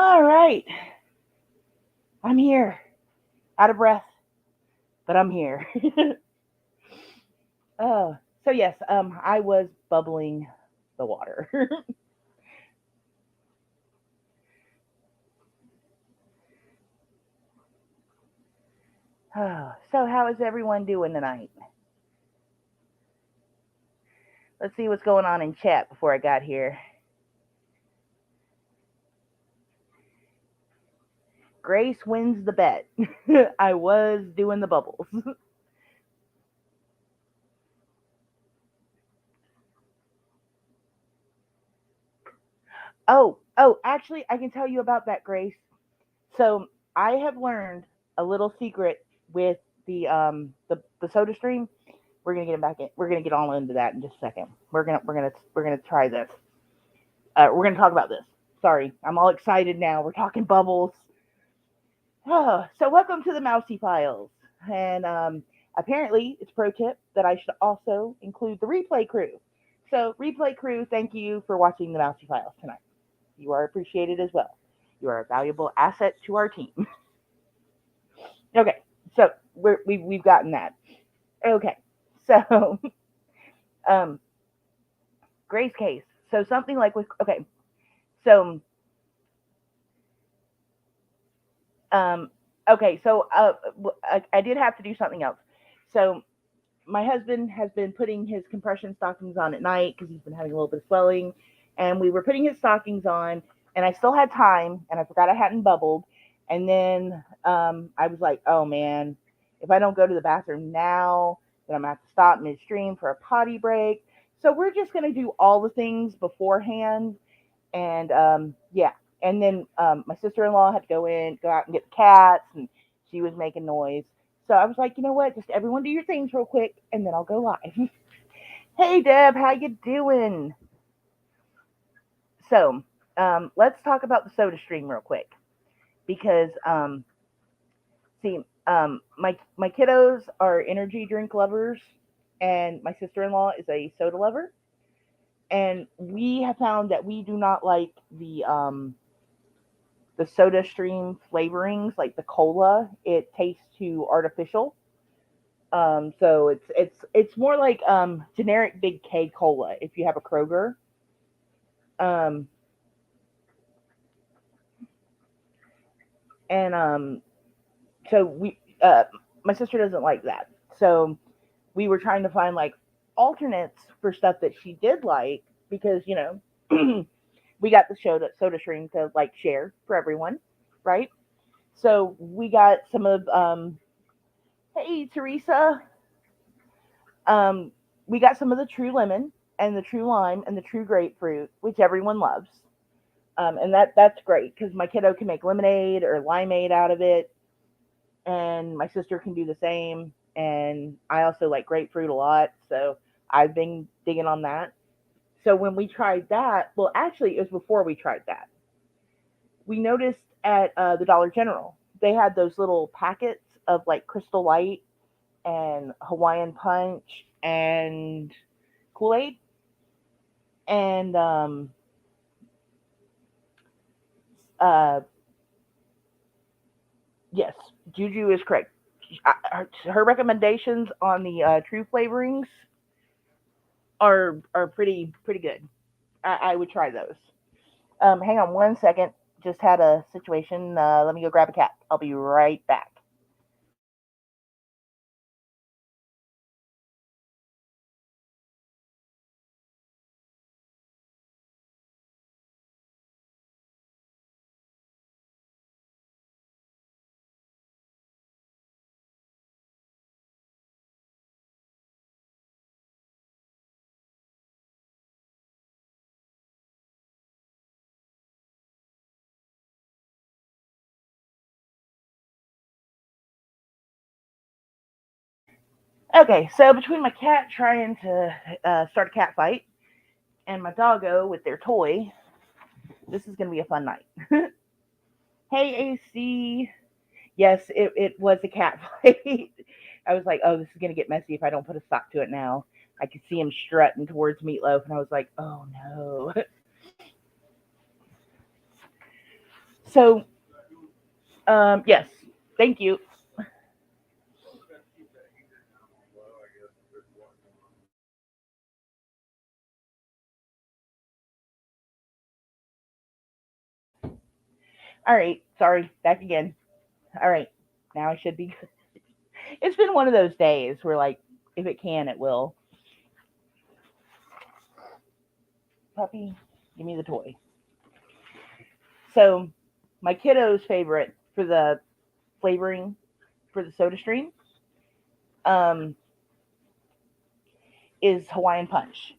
All right. I'm here. Out of breath, but I'm here. uh, so yes, I was bubbling the water. So how is everyone doing tonight? Let's see what's going on in chat before I got here. Grace wins the bet. I was doing the bubbles. Actually, I can tell you about that, Grace. So I have learned a little secret with the Soda Stream. We're gonna get him back in. We're gonna get all into that in just a second. We're gonna try this. We're gonna talk about this. Sorry, I'm all excited now. We're talking bubbles. So welcome to the Mousey-Files, and apparently it's pro tip that I should also include the replay crew. So replay crew, thank you for watching the Mousey-Files tonight. You are appreciated as well. You are a valuable asset to our team. Okay, so we've gotten that. Okay, so um, Grace case. So something like with so um, I did have to do something else. So my husband has been putting his compression stockings on at night because he's been having a little bit of swelling, and we were putting his stockings on, and I still had time, and I forgot I hadn't bubbled, and then I was like, oh man, if I don't go to the bathroom now, then I'm gonna have to stop midstream for a potty break. So we're just gonna do all the things beforehand, and yeah. And then my sister-in-law had to go out and get the cats, and she was making noise. So I was like, you know what? Just everyone do your things real quick, and then I'll go live. Hey, Deb, how you doing? So let's talk about the Soda Stream real quick because see, my kiddos are energy drink lovers, and my sister-in-law is a soda lover, and we have found that we do not like the Soda Stream flavorings, like the cola. It tastes too artificial. So it's more like generic Big K cola if you have a Kroger. Um, and so my sister doesn't like that. So we were trying to find like alternates for stuff that she did like because we got the soda stream to like share for everyone, right? So we got some of hey Teresa, um, we got some of the true lemon and the true lime and the true grapefruit, which everyone loves. And that's great because my kiddo can make lemonade or limeade out of it, and my sister can do the same. And I also like grapefruit a lot, so I've been digging on that. So when we tried that, well, actually, it was before we tried that. We noticed at the Dollar General they had those little packets of like Crystal Light and Hawaiian Punch and Kool Aid, and uh, yes, Juju is correct. Her recommendations on the true flavorings are pretty good. I would try those. Hang on one second. Just had a situation. Let me go grab a cat. I'll be right back. Okay, so between my cat trying to start a cat fight and my doggo with their toy, this is going to be a fun night. Hey, AC. Yes, it was a cat fight. I was like, oh, this is going to get messy if I don't put a stop to it now. I could see him strutting towards Meatloaf, and I was like, oh no. So, yes, thank you. All right, sorry, back again. All right, now I should be good. It's been one of those days where, like, if it can, it will. Puppy, give me the toy. So, my kiddo's favorite for the flavoring for the soda stream um, is Hawaiian Punch,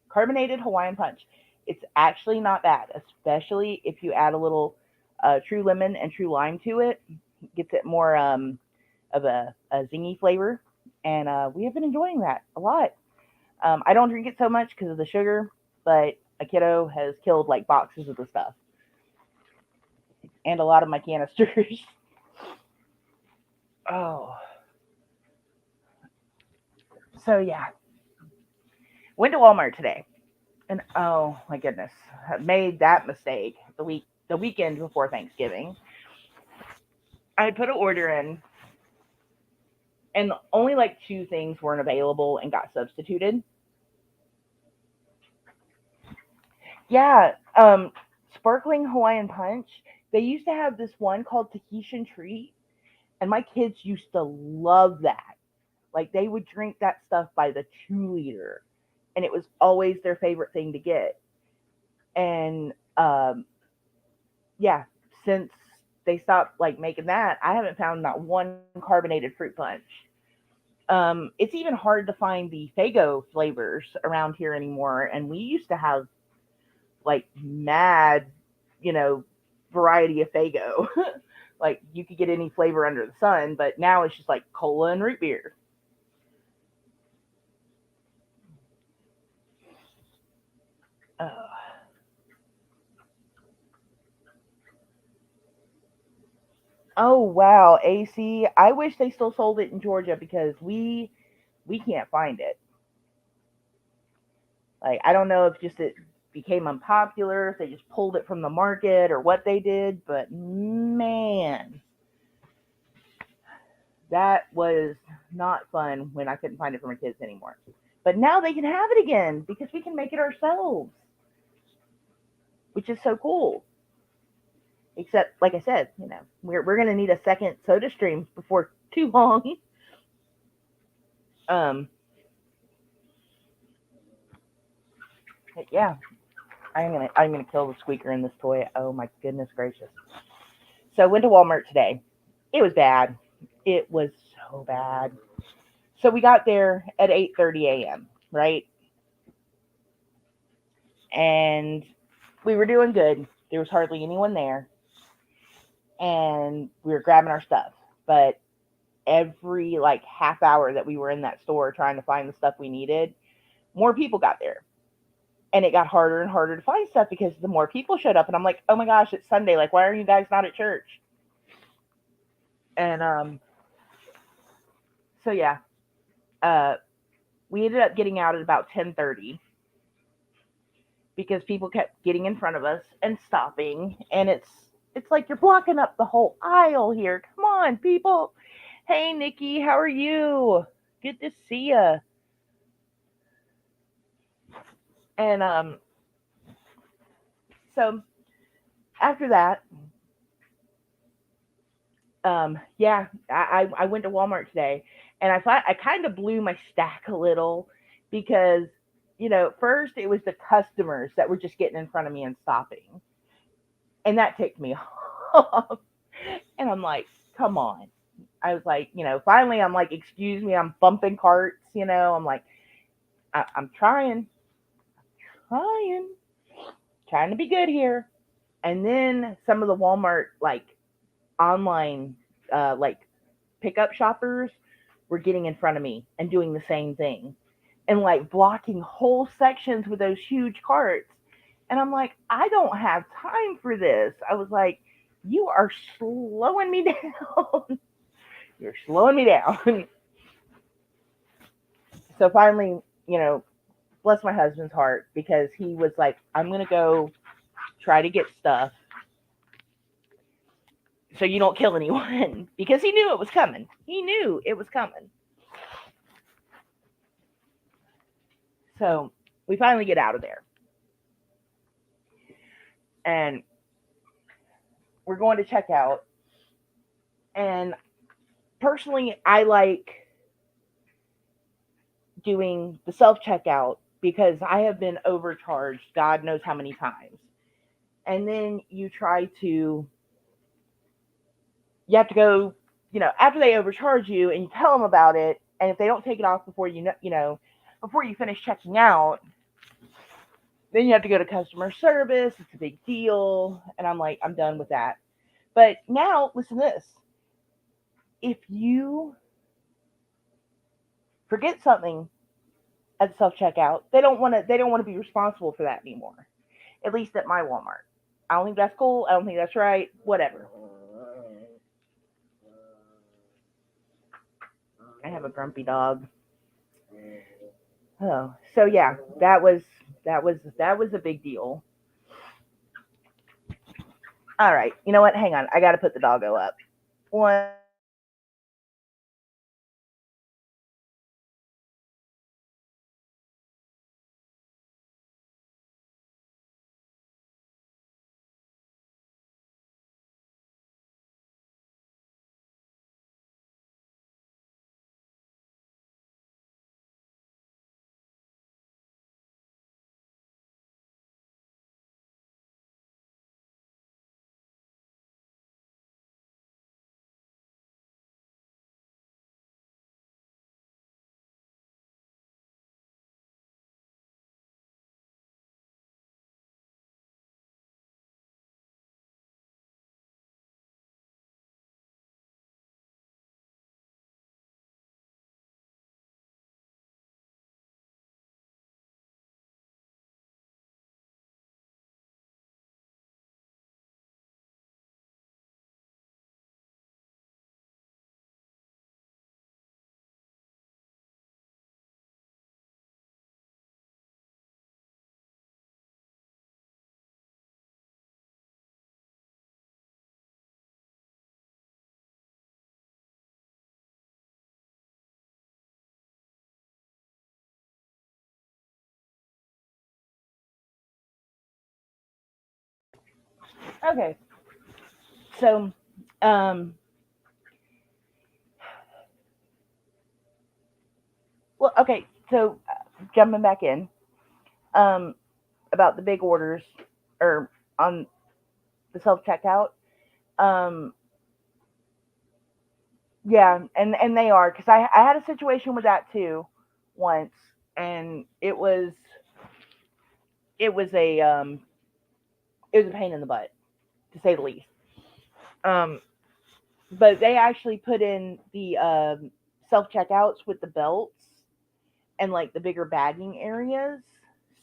carbonated Hawaiian Punch. It's actually not bad, especially if you add a little true lemon and true lime to it. Gets it more of a zingy flavor, and we have been enjoying that a lot. I don't drink it so much because of the sugar, but a kiddo has killed like boxes of the stuff and a lot of my canisters. Oh, so yeah, went to Walmart today, and oh my goodness, I made that mistake the weekend before Thanksgiving. I put an order in, and only like two things weren't available and got substituted. Yeah, sparkling Hawaiian punch. They used to have this one called Tahitian Treat, and my kids used to love that. Like they would drink that stuff by the 2 liter, and it was always their favorite thing to get. And yeah, since they stopped like making that, I haven't found not one carbonated fruit punch. It's even hard to find the Fago flavors around here anymore, and we used to have like mad, you know, variety of Fago. Like you could get any flavor under the sun, but now it's just like cola and root beer. Uh, oh wow, AC. I wish they still sold it in Georgia because we can't find it. Like I don't know if just it became unpopular, if they just pulled it from the market or what they did, but man, that was not fun when I couldn't find it for my kids anymore. But now they can have it again because we can make it ourselves, which is so cool. Except, like I said, we're gonna need a second Soda Stream before too long. um, yeah, I'm gonna kill the squeaker in this toy. Oh my goodness gracious! So I went to Walmart today. It was bad. It was so bad. So we got there at 8:30 a.m. Right, and we were doing good. There was hardly anyone there, and we were grabbing our stuff. But every like half hour that we were in that store trying to find the stuff we needed, more people got there. And it got harder and harder to find stuff because the more people showed up. And I'm like, oh my gosh, it's Sunday. Like, why are you guys not at church? And so yeah, uh, we ended up getting out at about 10:30 because people kept getting in front of us and stopping. And it's like you're blocking up the whole aisle here. Come on, people. Hey, Nikki, how are you? Good to see you. And so after that, yeah, I went to Walmart today, and I thought I kind of blew my stack a little because first it was the customers that were just getting in front of me and stopping, and that ticked me off. And I'm like, come on. I was like, finally I'm like, excuse me, I'm bumping carts. I'm like, I'm trying, trying to be good here. And then some of the Walmart like online like pickup shoppers were getting in front of me and doing the same thing and like blocking whole sections with those huge carts. And I'm like, I don't have time for this. I was like, you are slowing me down. You're slowing me down. So finally, bless my husband's heart because he was like, I'm going to go try to get stuff so you don't kill anyone because he knew it was coming. He knew it was coming. So we finally get out of there, and we're going to check out. And personally, I like doing the self checkout because I have been overcharged God knows how many times. And then you have to go, after they overcharge you and you tell them about it, and if they don't take it off before before you finish checking out, then you have to go to customer service. It's a big deal. And I'm like, I'm done with that. But now, listen to this. If you forget something at the self checkout, they don't want to be responsible for that anymore. At least at my Walmart. I don't think that's cool. I don't think that's right. Whatever. I have a grumpy dog. Oh, so yeah, that was a big deal. All right, you know what? Hang on, I got to put the doggo up. One. Okay, so um, well, okay, so jumping back in um about the big orders or on the self checkout. Um, yeah, and they are because I had a situation with that too once, and it was a pain in the butt to say the least. Um, but they actually put in the self checkouts with the belts and like the bigger bagging areas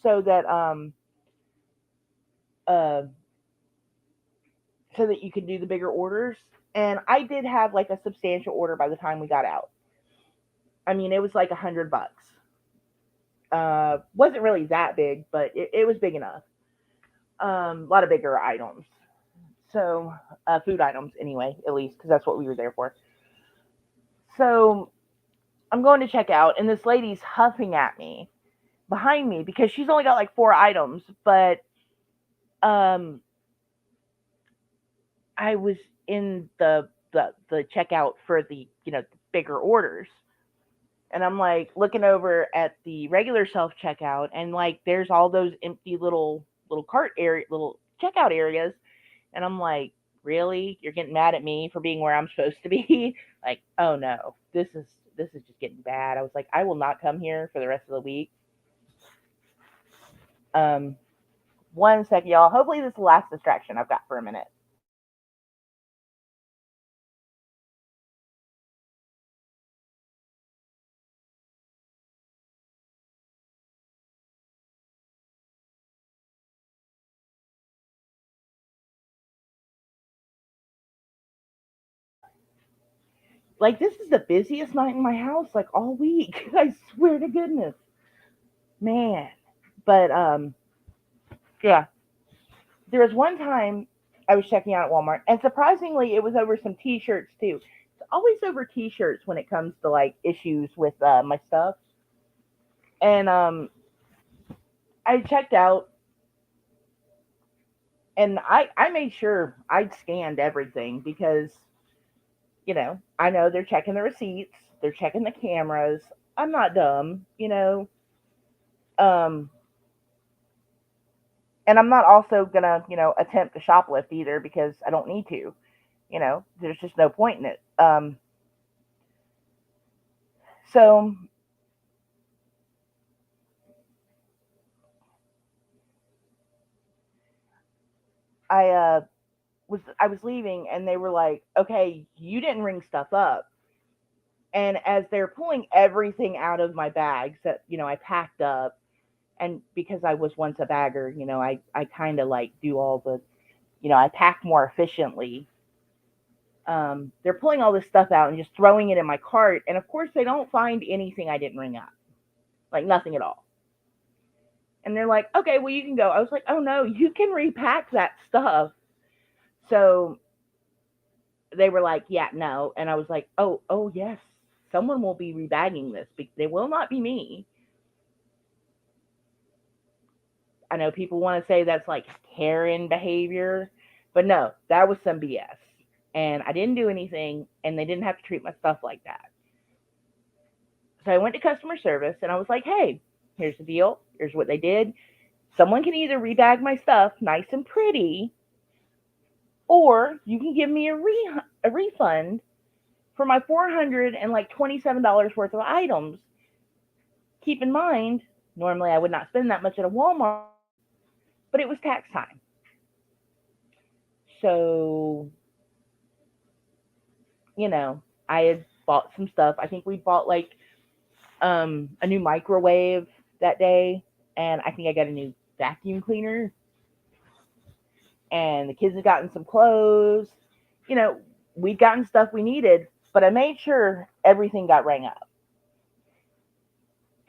so that uh so that you can do the bigger orders. And I did have like a substantial order by the time we got out. I mean, it was like $100. Wasn't really that big, but it was big enough. A lot of bigger items. So, food items anyway, at least, because that's what we were there for. So I'm going to check out, and this lady's huffing at me behind me because she's only got like 4 items, but um, I was in the checkout for the bigger orders, and I'm like looking over at the regular self checkout, and like there's all those empty little cart area, little checkout areas, and I'm like, really, you're getting mad at me for being where I'm supposed to be? Like, oh no, this is just getting bad. I was like, I will not come here for the rest of the week. Um, one second, y'all. Hopefully, this is the last distraction I've got for a minute. Like, this is the busiest night in my house, like all week. I swear to goodness, man. But yeah, there was one time. I was checking out at Walmart, and surprisingly, it was over some T-shirts too. It's always over T-shirts when it comes to like issues with my stuff. And I checked out, and I made sure I'd scanned everything because I know they're checking the receipts, they're checking the cameras. I'm not dumb. Um, and I'm not also gonna attempt to shoplift either because I don't need to. There's just no point in it. So I was leaving, and they were like, "Okay, you didn't ring stuff up." And as they're pulling everything out of my bags that I packed up, and because I was once a bagger, I kind of like do all the I pack more efficiently. They're pulling all this stuff out and just throwing it in my cart, and of course they don't find anything I didn't ring up, like nothing at all. And they're like, "Okay, well you can go." I was like, "Oh no, you can repack that stuff." So they were like, "Yeah, no," and I was like, "Oh yes, someone will be rebagging this. They will not be me." I know people want to say that's like Karen behavior, but no, that was some BS. And I didn't do anything, and they didn't have to treat my stuff like that. So I went to customer service, and I was like, "Hey, here's the deal. Here's what they did. Someone can either rebag my stuff nice and pretty, or you can give me a refund for my $427 worth of items. Keep in mind, normally I would not spend that much at a Walmart, but it was tax time. So, you know, I had bought some stuff. I think we bought like a new microwave that day, and I think I got a new vacuum cleaner, and the kids had gotten some clothes. You know, we'd gotten stuff we needed, but I made sure everything got rang up.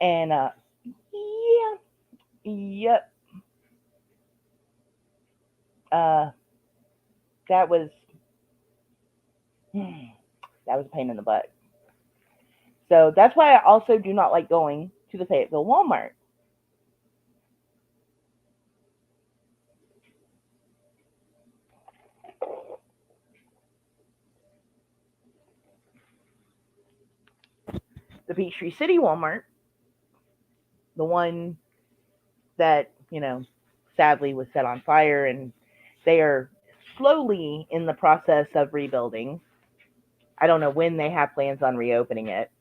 And yeah, yep, uh, that was that was a pain in the butt. So that's why I also do not like going to the Fayetteville Walmart. The Peachtree City Walmart, the one that sadly was set on fire, and they are slowly in the process of rebuilding. I don't know when they have plans on reopening it,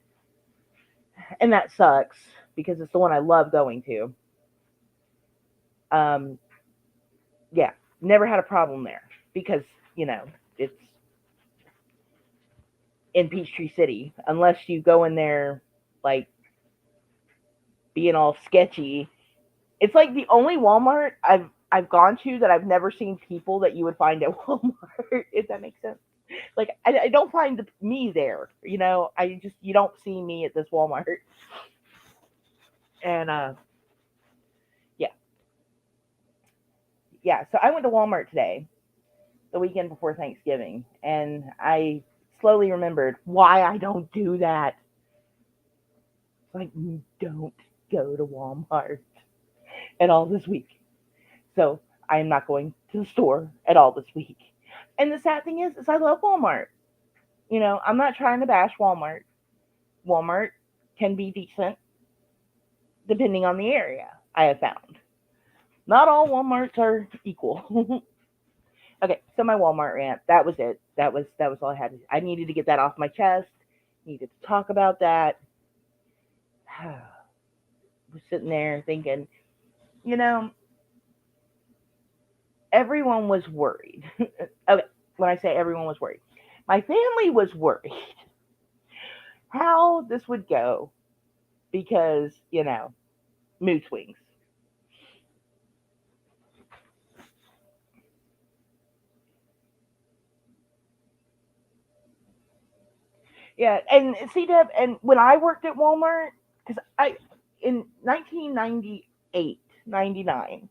and that sucks because it's the one I love going to. Um, yeah, never had a problem there because it's in Peachtree City. Unless you go in there like being all sketchy, it's like the only Walmart I've gone to that I've never seen people that you would find at Walmart. If that makes sense. Like I don't find me there. I just you don't see me at this Walmart. And yeah, yeah. So I went to Walmart today, the weekend before Thanksgiving, and I slowly remembered why I don't do that. Like, don't go to Walmart at all this week. So I am not going to the store at all this week. And the sad thing is I love Walmart. I'm not trying to bash Walmart. Walmart can be decent depending on the area, I have found. Not all Walmarts are equal. Okay, so my Walmart rant, that was it. That was all I had. I needed to get that off my chest. Needed to talk about that. Was sitting there thinking, you know, everyone was worried. Okay, when I say everyone was worried, my family was worried how this would go because, mood swings. Yeah, and see, Deb, and when I worked at Walmart, because in 1998, 99,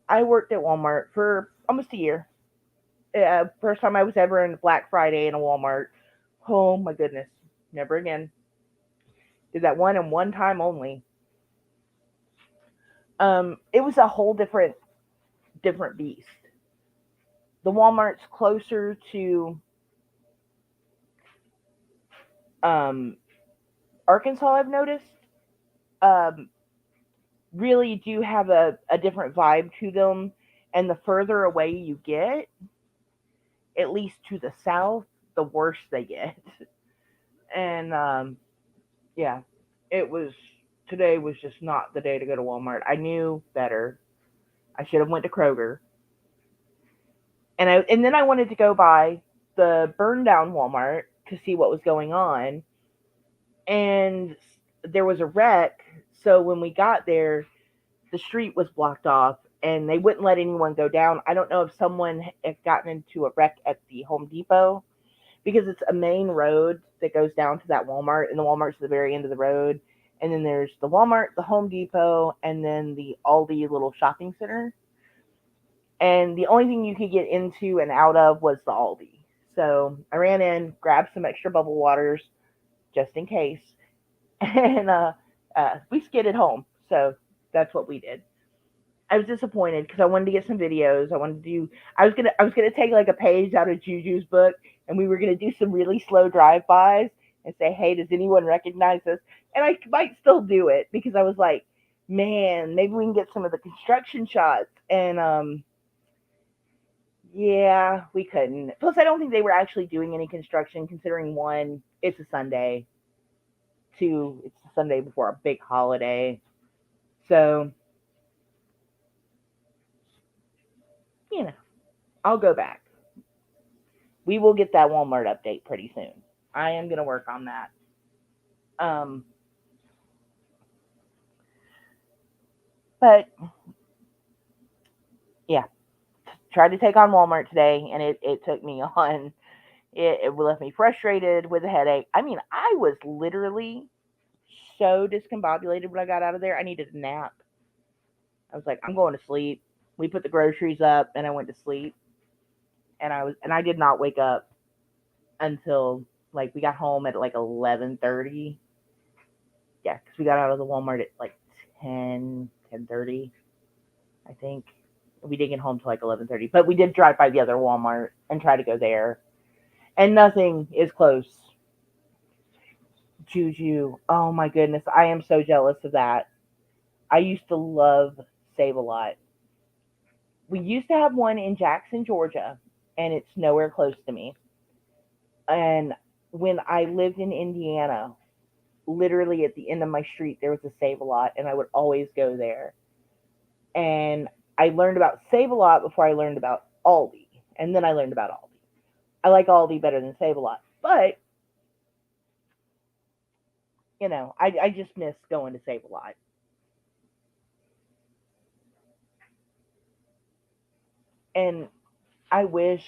I worked at Walmart for almost a year, First time I was ever in Black Friday in a Walmart. Oh my goodness, never again. Did that one and one time only. It was a whole different beast. The Walmart's closer to um, Arkansas, I've noticed, um, really do have a different vibe to them. And the further away you get, at least to the south, the worse they get. And yeah, it was today was just not the day to go to Walmart. I knew better. I should have went to Kroger. And then I wanted to go by the burned down Walmart to see what was going on. And there was a wreck. So when we got there, the street was blocked off and they wouldn't let anyone go down. I don't know if someone had gotten into a wreck at the Home Depot because it's a main road that goes down to that Walmart, and the Walmart's at the very end of the road. And then there's the Walmart, the Home Depot, and then the Aldi little shopping center. And the only thing you could get into and out of was the Aldi. So I ran in, grabbed some extra bubble waters just in case, and we skidded home. So that's what we did. I was disappointed because I wanted to get some videos. I wanted to do. I was gonna take like a page out of Juju's book, and we were gonna do some really slow drive-bys and say, "Hey, does anyone recognize this?" And I might still do it because I was like, "Man, maybe we can get some of the construction shots." And yeah, we couldn't. Plus, I don't think they were actually doing any construction, considering one, it's a Sunday. Two, it's the Sunday before a big holiday. So you know, I'll go back. We will get that Walmart update pretty soon. I am going to work on that. Um, but yeah, tried to take on Walmart today, and it took me on. It left me frustrated with a headache. I mean, I was literally so discombobulated when I got out of there. I needed a nap. I was like, I'm going to sleep. We put the groceries up, and I went to sleep. And I did not wake up until like we got home at like 11:30. Yeah, because we got out of the Walmart at like 10:30, I think. We didn't get home till like 11:30, but we did drive by the other Walmart and try to go there, and nothing is close. Juju, oh my goodness, I am so jealous of that. I used to love Save a Lot. We used to have one in Jackson, Georgia, and it's nowhere close to me. And when I lived in Indiana, literally at the end of my street, there was a Save a Lot, and I would always go there. And I learned about Save a Lot before I learned about Aldi, and then I learned about Aldi. I like Aldi better than Save a Lot, but I just miss going to Save a Lot. And I wish,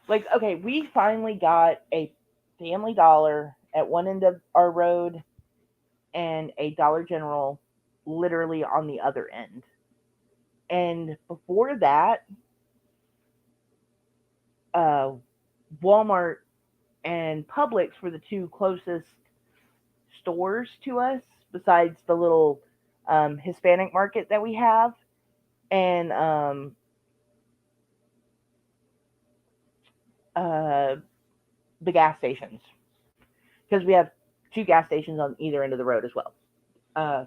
like, okay, we finally got a Family Dollar at one end of our road and a Dollar General literally on the other end. And before that, uh, Walmart and Publix were the two closest stores to us, besides the little Hispanic market that we have, and uh, the gas stations, because we have two gas stations on either end of the road as well. Uh,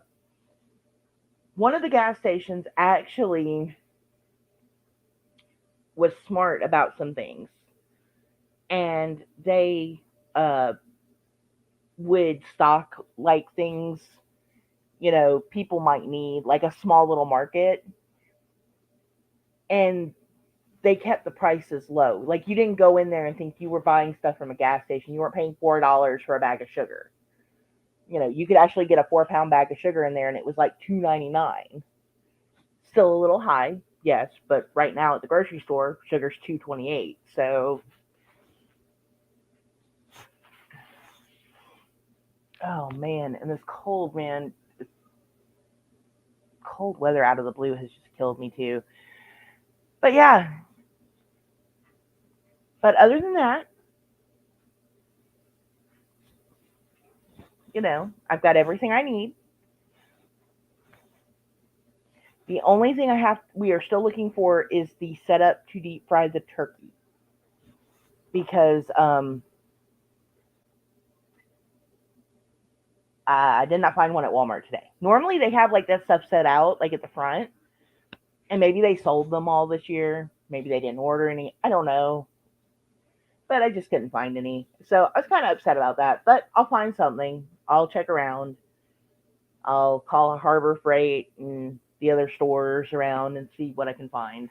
one of the gas stations actually was smart about some things, and they uh, would stock like things people might need, like a small little market, and they kept the prices low. Like, you didn't go in there and think you were buying stuff from a gas station. You weren't paying $4 for a bag of sugar. You could actually get a 4-pound bag of sugar in there, and it was like $2.99. Still a little high, yes, but right now at the grocery store, sugar's $2.28. So, oh man, and this cold, man, this cold weather out of the blue has just killed me too. But yeah, But other than that, I've got everything I need. The only thing we are still looking for is the setup to deep fry the turkey because I did not find one at Walmart today. Normally they have like that stuff set out like at the front, and maybe they sold them all this year. Maybe they didn't order any. I don't know, but I just couldn't find any. So I was kind of upset about that. But I'll find something. I'll check around. I'll call Harbor Freight and the other stores around and see what I can find.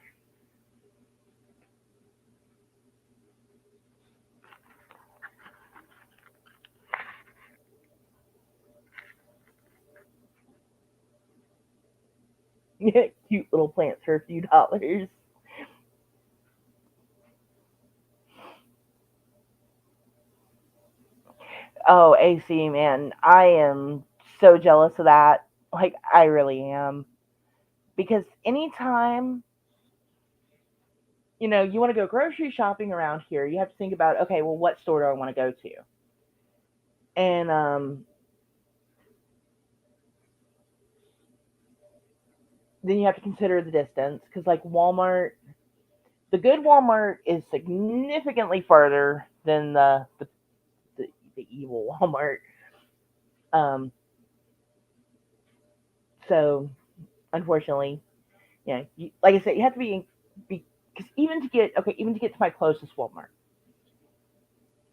Cute little plants for a few dollars. Oh, AC, man. I am so jealous of that. Like, I really am. Because anytime, you want to go grocery shopping around here, you have to think about, okay, well, what store do I want to go to? And then you have to consider the distance. Because, like, Walmart, the good Walmart is significantly farther than the evil Walmart. Um, so, unfortunately, like I said, you have to be because even to get to my closest Walmart,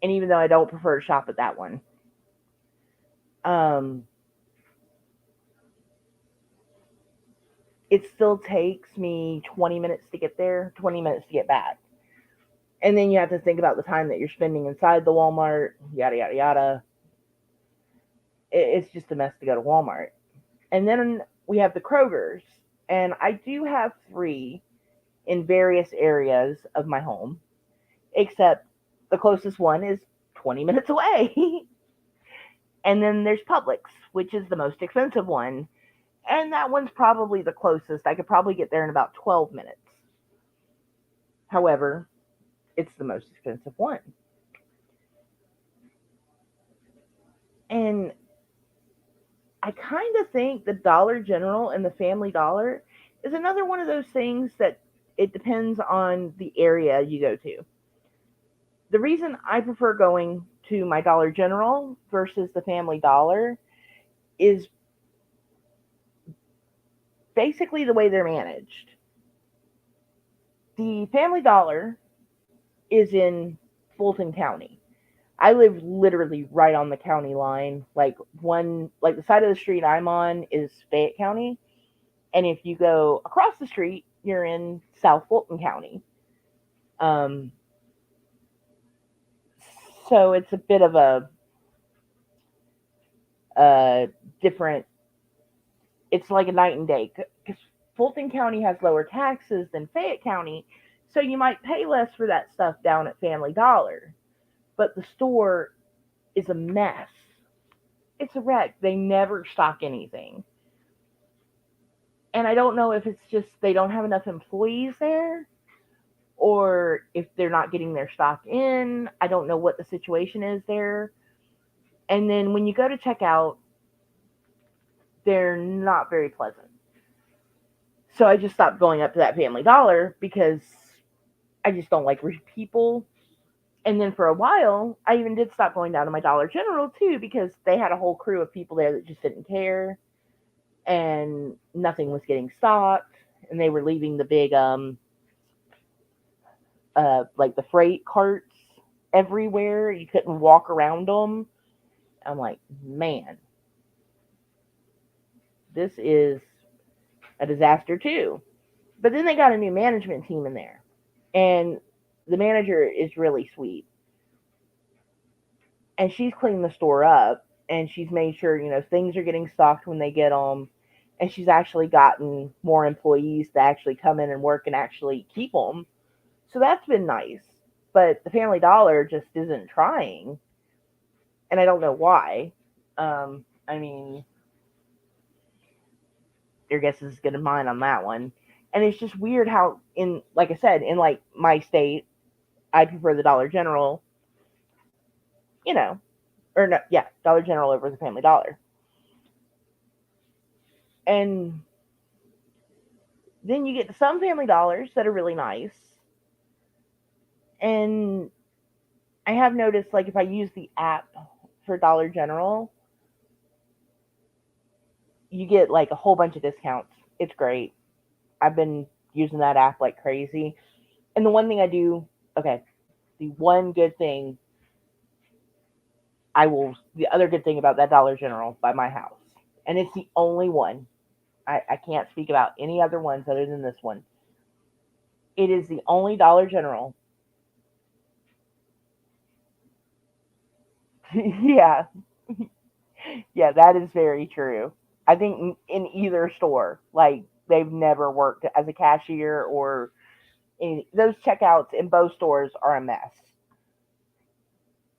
and even though I don't prefer to shop at that one, um, it still takes me 20 minutes to get there, 20 minutes to get back, and then you have to think about the time that you're spending inside the Walmart, yada yada yada. It's just a mess to go to Walmart, and then we have the Krogers, and I do have three in various areas of my home, except the closest one is 20 minutes away. And then there's Publix, which is the most expensive one. And that one's probably the closest. I could probably get there in about 12 minutes. However, it's the most expensive one. And I kind of think the Dollar General and the Family Dollar is another one of those things that it depends on the area you go to. The reason I prefer going to my Dollar General versus the Family Dollar is basically the way they're managed. The Family Dollar is in Fulton County. I live literally right on the county line. Like the side of the street I'm on is Fayette County, and if you go across the street, you're in South Fulton County. Um, so it's a bit of a different. It's like a night and day because Fulton County has lower taxes than Fayette County, so you might pay less for that stuff down at Family Dollar. But the store is a mess. It's a wreck. They never stock anything. And I don't know if it's just they don't have enough employees there or if they're not getting their stock in. I don't know what the situation is there. And then when you go to check out, they're not very pleasant. So I just stopped going up to that Family Dollar because I just don't like rude people. And then for a while, I even did stop going down to my Dollar General too because they had a whole crew of people there that just didn't care and nothing was getting stocked and they were leaving the big like the freight carts everywhere. You couldn't walk around them. I'm like, man, this is a disaster too. But then they got a new management team in there, and the manager is really sweet, and she's cleaned the store up, and she's made sure things are getting stocked when they get them, and she's actually gotten more employees to actually come in and work and actually keep them. So that's been nice. But the Family Dollar just isn't trying, and I don't know why. I mean, your guess is as good as mine on that one. And it's just weird how, like I said, in like my state, I prefer the Dollar General, you know, or no, yeah, Dollar General over the Family Dollar. And then you get some Family Dollars that are really nice. And I have noticed, like, if I use the app for Dollar General, you get like a whole bunch of discounts. It's great. I've been using that app like crazy. And the one thing I do, okay, the one good thing the other good thing about that Dollar General by my house, and it's the only one, I can't speak about any other ones other than this one. It is the only Dollar General. Yeah, yeah, that is very true. I think in either store, like they've never worked as a cashier or those checkouts in both stores are a mess.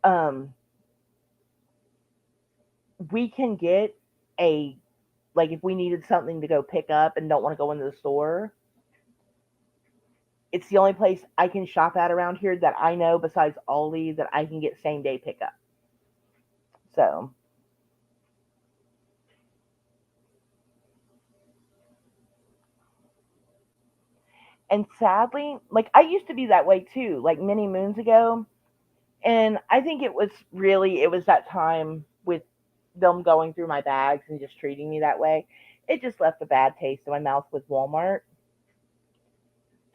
Um, we can get a like if we needed something to go pick up and don't want to go into the store, it's the only place I can shop at around here that I know besides Aldi that I can get same day pickup. So, and sadly, like I used to be that way too, like many moons ago. And I think it was that time with them going through my bags and just treating me that way. It just left a bad taste in my mouth with Walmart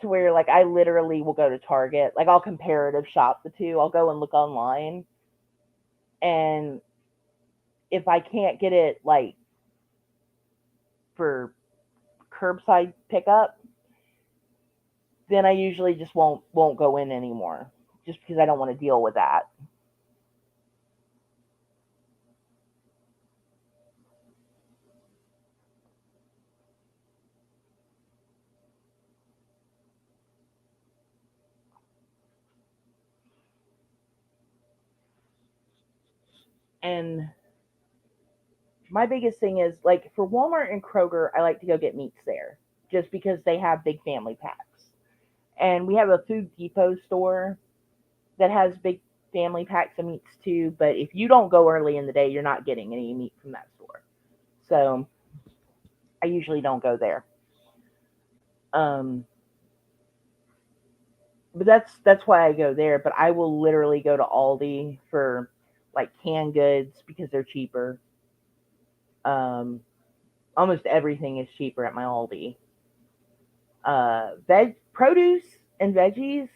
to where like I literally will go to Target, like I'll comparative shop the two. I'll go and look online, and if I can't get it like for curbside pickup, then I usually just won't go in anymore, just because I don't want to deal with that. And my biggest thing is like for Walmart and Kroger, I like to go get meats there, just because they have big family packs. And we have a Food Depot store that has big family packs of meats too. But if you don't go early in the day, you're not getting any meat from that store. So I usually don't go there. Um, but that's why I go there. But I will literally go to Aldi for like canned goods because they're cheaper. Um, almost everything is cheaper at my Aldi. Veg produce and veggies,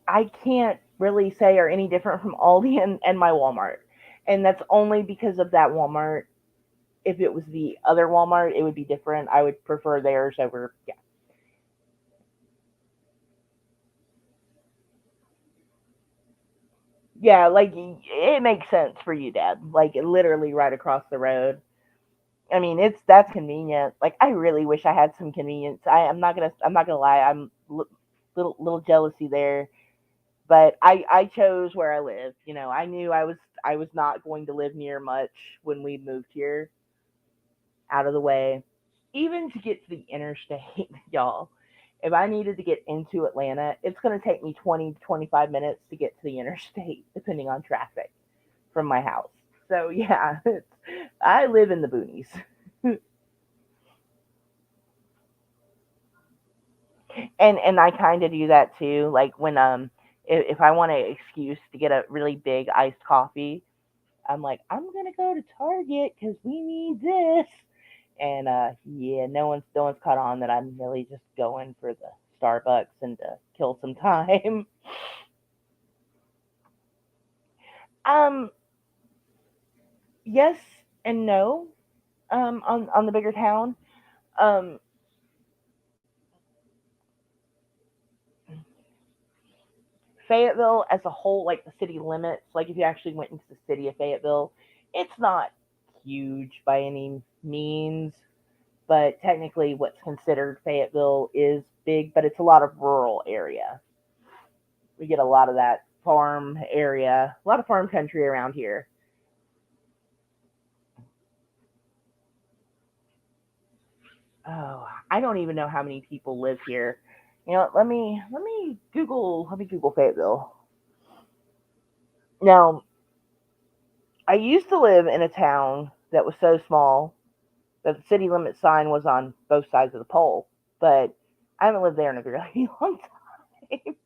I can't really say are any different from Aldi and my Walmart, and that's only because of that Walmart. If it was the other Walmart, it would be different. I would prefer theirs over. Yeah, yeah, like it makes sense for you, Dad. Like literally right across the road. I mean, that's convenient. Like I really wish I had some convenience. I'm not gonna lie. Little jealousy there, but I chose where I live. You know, I knew I was not going to live near much when we moved here, out of the way. Even to get to the interstate, y'all. If I needed to get into Atlanta, it's going to take me 20 to 25 minutes to get to the interstate, depending on traffic from my house. So yeah, I live in the boonies. And I kind of do that too. Like when if I want an excuse to get a really big iced coffee, I'm like I'm gonna go to Target because we need this. And yeah, no one's caught on that I'm really just going for the Starbucks and to kill some time. um, yes and no. On the bigger town. Um, Fayetteville as a whole, like the city limits, like if you actually went into the city of Fayetteville, it's not huge by any means, but technically what's considered Fayetteville is big, but it's a lot of rural area. We get a lot of that farm area, a lot of farm country around here. Oh, I don't even know how many people live here. You know, let me Google Fayetteville. Now, I used to live in a town that was so small that the city limit sign was on both sides of the pole, but I haven't lived there in a really long time.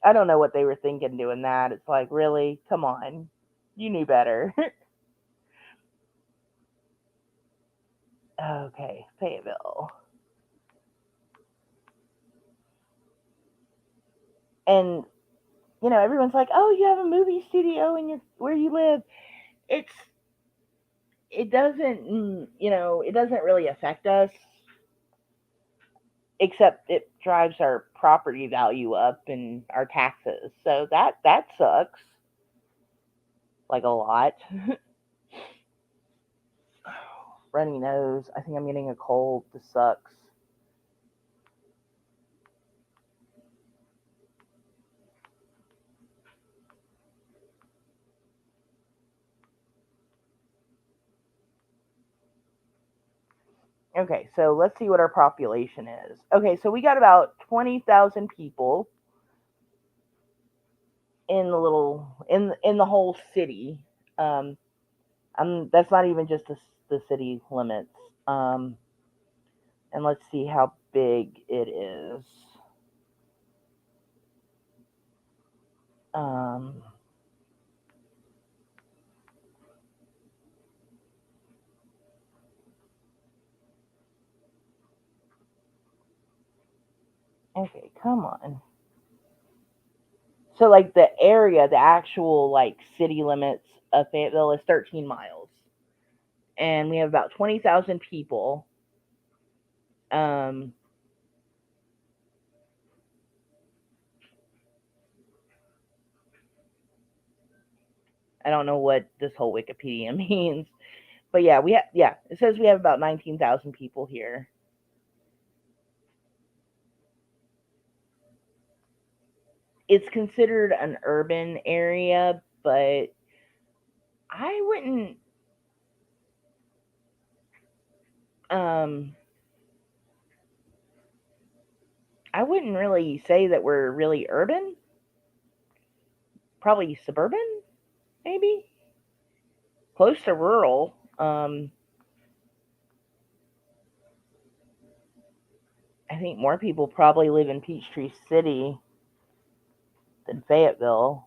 I don't know what they were thinking doing that. It's like, really? Come on. You knew better. Okay, Fayetteville. And everyone's like, "Oh, you have a movie studio in where you live." It's it doesn't it doesn't really affect us, except it drives our property value up and our taxes. So that sucks like a lot. Runny nose. I think I'm getting a cold. This sucks. Okay, so let's see what our population is. Okay, so we got about 20,000 people in the whole city. Um, that's not even just the city limits. Um, and let's see how big it is. Um, okay, come on. So like the area, the actual like city limits of Fayetteville is 13 miles, and we have about 20,000 people. Um, I don't know what this whole Wikipedia means, but yeah, it says we have about 19,000 people here. It's considered an urban area, but I wouldn't um I wouldn't really say that we're really urban. Probably suburban, maybe close to rural. I think more people probably live in Peachtree City than Fayetteville.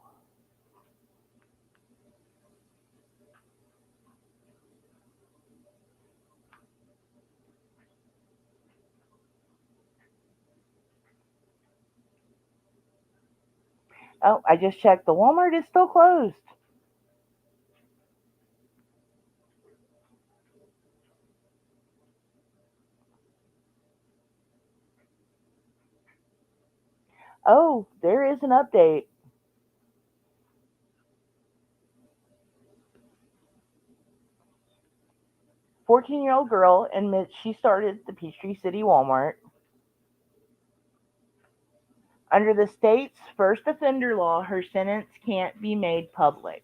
Oh, I just checked. The Walmart is still closed. Oh, there is an update. 14-year-old girl admits she started the Peachtree City Walmart. Under the state's first offender law, her sentence can't be made public.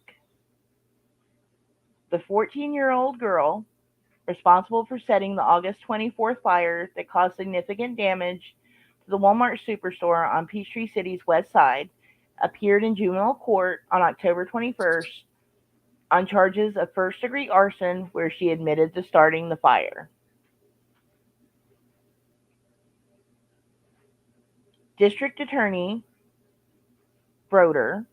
The 14-year-old girl, responsible for setting the August 24th fire that caused significant damage to the Walmart superstore on Peachtree City's west side, appeared in juvenile court on October 21st on charges of first-degree arson, where she admitted to starting the fire. District Attorney Broder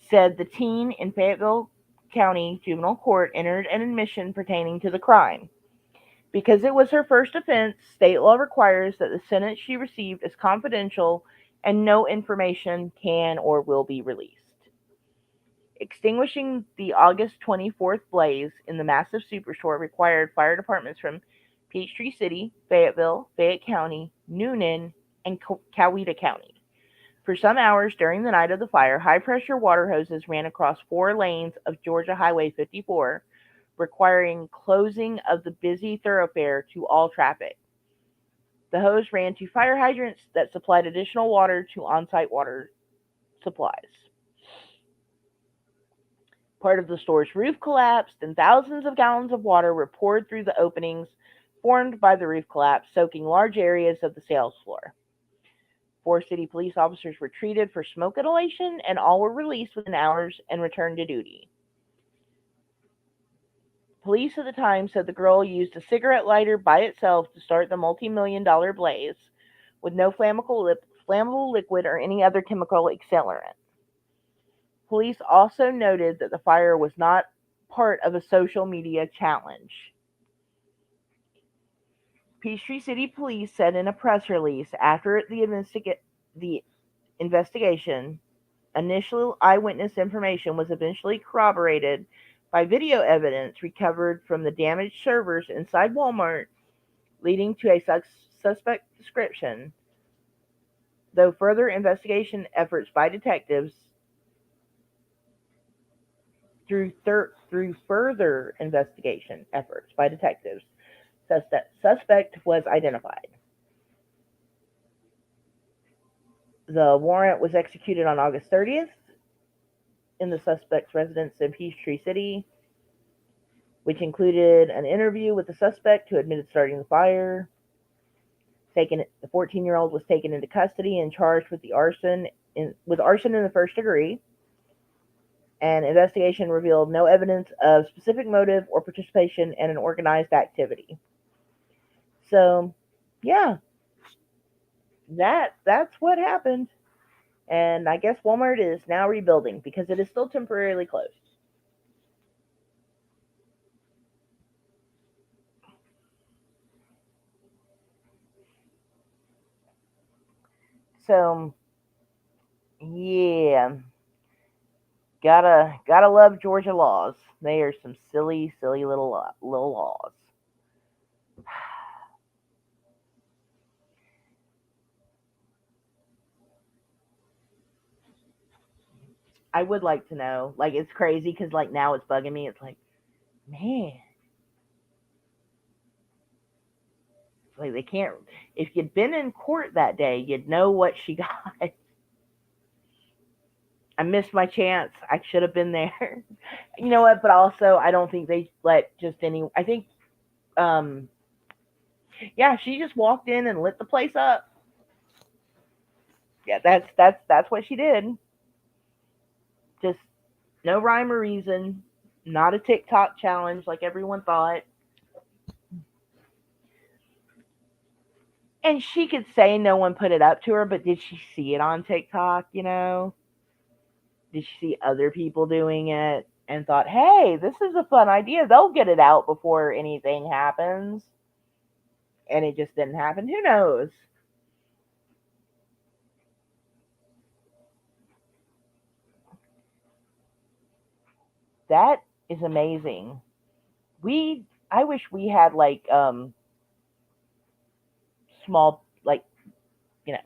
said the teen in Fayetteville County Juvenile Court entered an admission pertaining to the crime. Because it was her first offense, state law requires that the sentence she received is confidential and no information can or will be released. Extinguishing the August 24th blaze in the massive superstore required fire departments from Peachtree City, Fayetteville, Fayette County, Noonan, and Coweta County. For some hours during the night of the fire, high-pressure water hoses ran across 4 lanes of Georgia Highway 54, requiring closing of the busy thoroughfare to all traffic. The hose ran to fire hydrants that supplied additional water to on-site water supplies. Part of the store's roof collapsed, and thousands of gallons of water were poured through the openings, formed by the roof collapse, soaking large areas of the sales floor. 4 city police officers were treated for smoke inhalation, and all were released within hours and returned to duty. Police at the time said the girl used a cigarette lighter by itself to start the multi-million-dollar blaze, with no flammable liquid or any other chemical accelerant. Police also noted that the fire was not part of a social media challenge. Peachtree City Police said in a press release after the investigation, initial eyewitness information was eventually corroborated by video evidence recovered from the damaged servers inside Walmart, leading to a suspect description. Though further investigation efforts by detectives through further investigation efforts by detectives, suspect was identified. The warrant was executed on August 30th in the suspect's residence in Peachtree City, which included an interview with the suspect who admitted starting the fire. The 14-year-old was taken into custody and charged with arson in the first degree. An investigation revealed no evidence of specific motive or participation in an organized activity. So, yeah, that's what happened. And I guess Walmart is now rebuilding because it is still temporarily closed. So, yeah, gotta love Georgia laws. They are some silly, silly little laws. I would like to know. Like, it's crazy because like now it's bugging me. It's like, man, like they can't. If you'd been in court that day, you'd know what she got. I missed my chance. I should have been there. You know what? But also, I don't think they let just any. I think, um, yeah, she just walked in and lit the place up. Yeah, that's what she did. Just no rhyme or reason. Not a TikTok challenge like everyone thought. And she could say no one put it up to her, but did she see it on TikTok? Did she see other people doing it and thought, hey, this is a fun idea? They'll get it out before anything happens. And it just didn't happen. Who knows? That is amazing. I wish we had like small like you know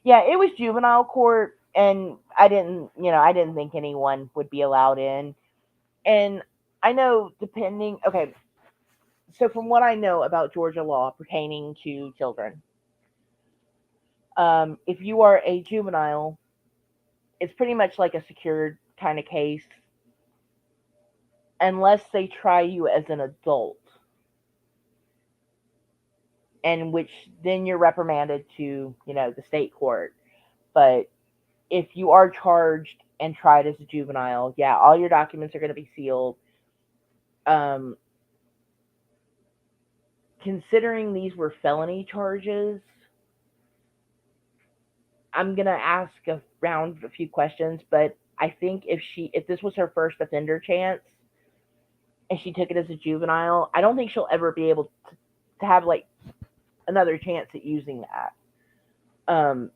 yeah, it was juvenile court, and I didn't think anyone would be allowed in. And I know depending okay, so from what I know about Georgia law pertaining to children, if you are a juvenile, it's pretty much like a secured kind of case unless they try you as an adult, and which then you're reprimanded to, the state court. But if you are charged and tried as a juvenile, yeah, all your documents are going to be sealed. Um, Considering these were felony charges, I'm going to ask around a few questions, but I think if this was her first offender chance and she took it as a juvenile, I don't think she'll ever be able to have like another chance at using that. Um,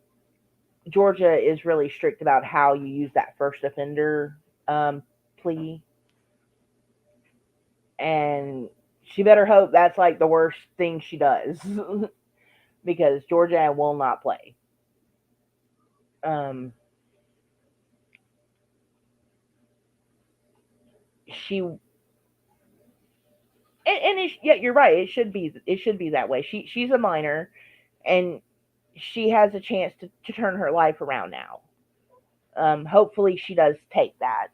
Georgia is really strict about how you use that first offender plea, and she better hope that's like the worst thing she does because Georgia will not play. Um, she yeah, you're right. It should be that way. She's a minor, and she has a chance to turn her life around now. Hopefully, she does take that.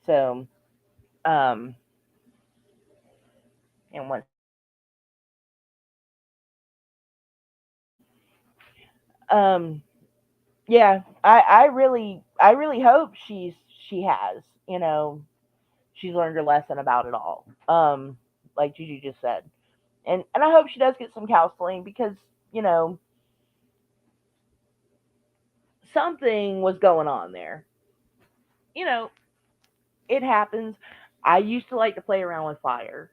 So, um, And one, um, yeah, I really hope she has, she's learned her lesson about it all. Like Juju just said, and I hope she does get some counseling because you know something was going on there. You know, it happens. I used to like to play around with fire,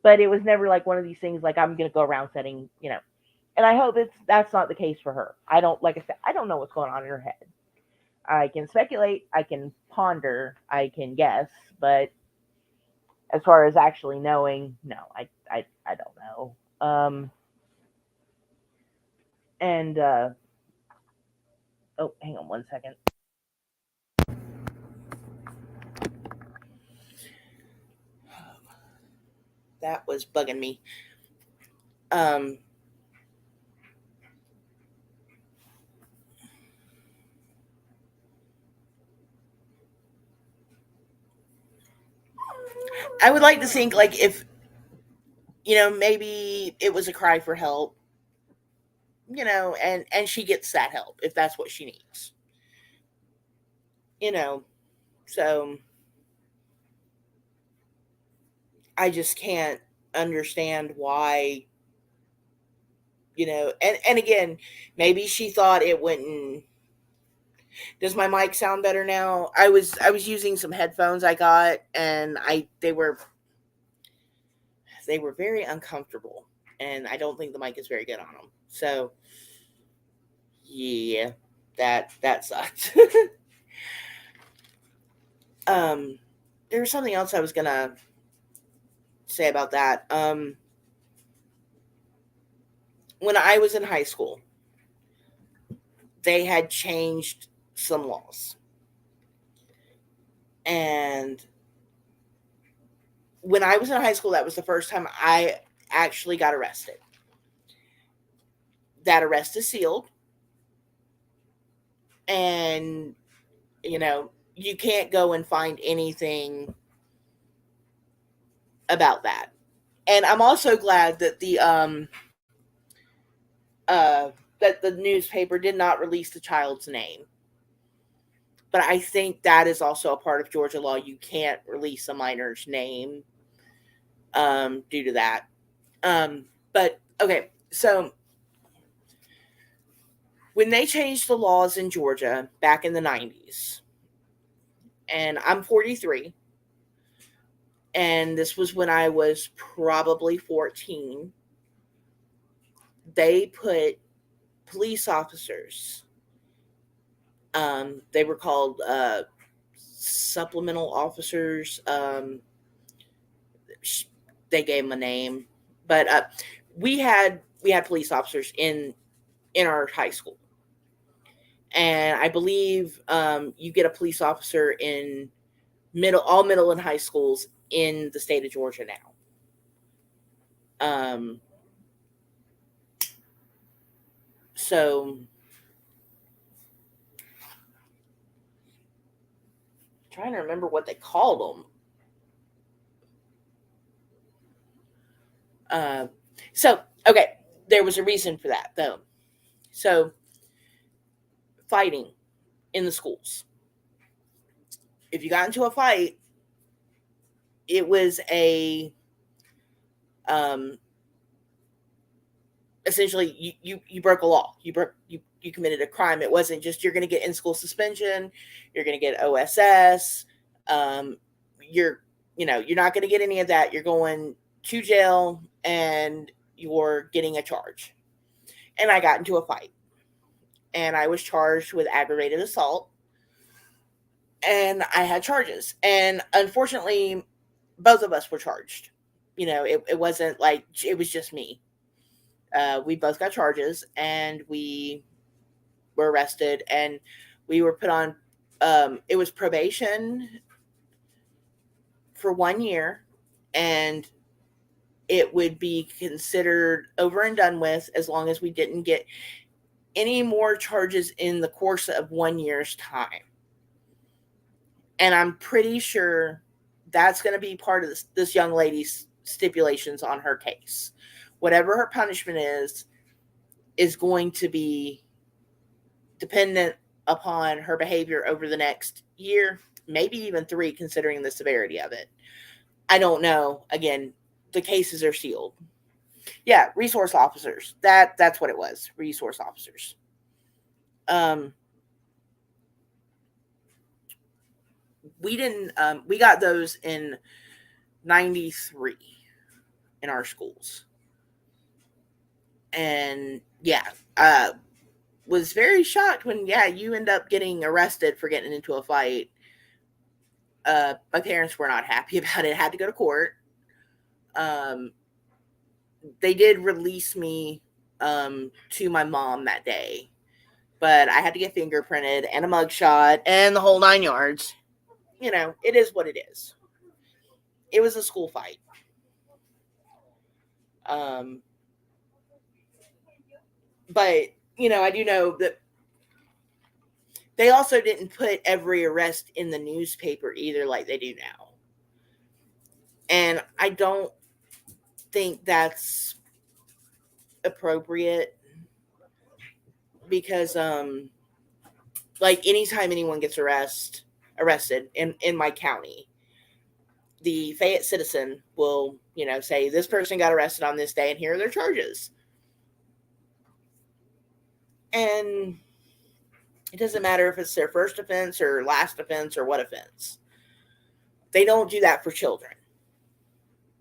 but it was never like one of these things like I'm gonna go around setting, And I hope that's not the case for her. I don't, like I said, I don't know what's going on in her head. I can speculate, I can ponder, I can guess, but as far as actually knowing, no, I don't know. And oh, hang on one second. That was bugging me. Um, I would like to think like if maybe it was a cry for help, and she gets that help if that's what she needs, you know. So I just can't understand why, and again, maybe she thought it wouldn't. Does my mic sound better now? I was using some headphones I got, and they were very uncomfortable, and I don't think the mic is very good on them. So yeah, that sucked. um, there was something else I was gonna say about that. When I was in high school, they had changed some laws, and when I was in high school, that was the first time I actually got arrested. That arrest is sealed, and you can't go and find anything about that. And I'm also glad that the newspaper did not release the child's name. But I think that is also a part of Georgia law. You can't release a minor's name due to that. But okay, so when they changed the laws in Georgia back in the 90s, and I'm 43, and this was when I was probably 14, they put police officers, they were called supplemental officers. They gave them a name, but we had police officers in our high school, and I believe you get a police officer in all middle and high schools in the state of Georgia now. So trying to remember what they called them. Uh, so okay, there was a reason for that though. So fighting in the schools. If you got into a fight, it was a um, essentially you broke a law. You committed a crime. It wasn't just you're going to get in school suspension, you're going to get OSS. Um, you're you're not going to get any of that. You're going to jail and you're getting a charge. And I got into a fight, and I was charged with aggravated assault, and I had charges. And unfortunately, both of us were charged. It wasn't like it was just me. We both got charges, and we were arrested, and we were put on. It was probation for 1 year, and it would be considered over and done with as long as we didn't get any more charges in the course of 1 year's time. And I'm pretty sure that's going to be part of this young lady's stipulations on her case. Whatever her punishment is going to be dependent upon her behavior over the next year, maybe even 3, considering the severity of it. I don't know. Again, the cases are sealed. Yeah, resource officers. That's what it was. Resource officers. We didn't. We got those in '93 in our schools, and yeah, was very shocked when you end up getting arrested for getting into a fight. My parents were not happy about it. Had to go to court. They did release me to my mom that day, but I had to get fingerprinted and a mugshot and the whole 9 yards. It is what it is. It was a school fight. But I do know that they also didn't put every arrest in the newspaper either, like they do now. And I don't think that's appropriate, because like anytime anyone gets arrested in my county, the Fayette Citizen will say this person got arrested on this day and here are their charges. And it doesn't matter if it's their first offense or last offense or what offense. They don't do that for children.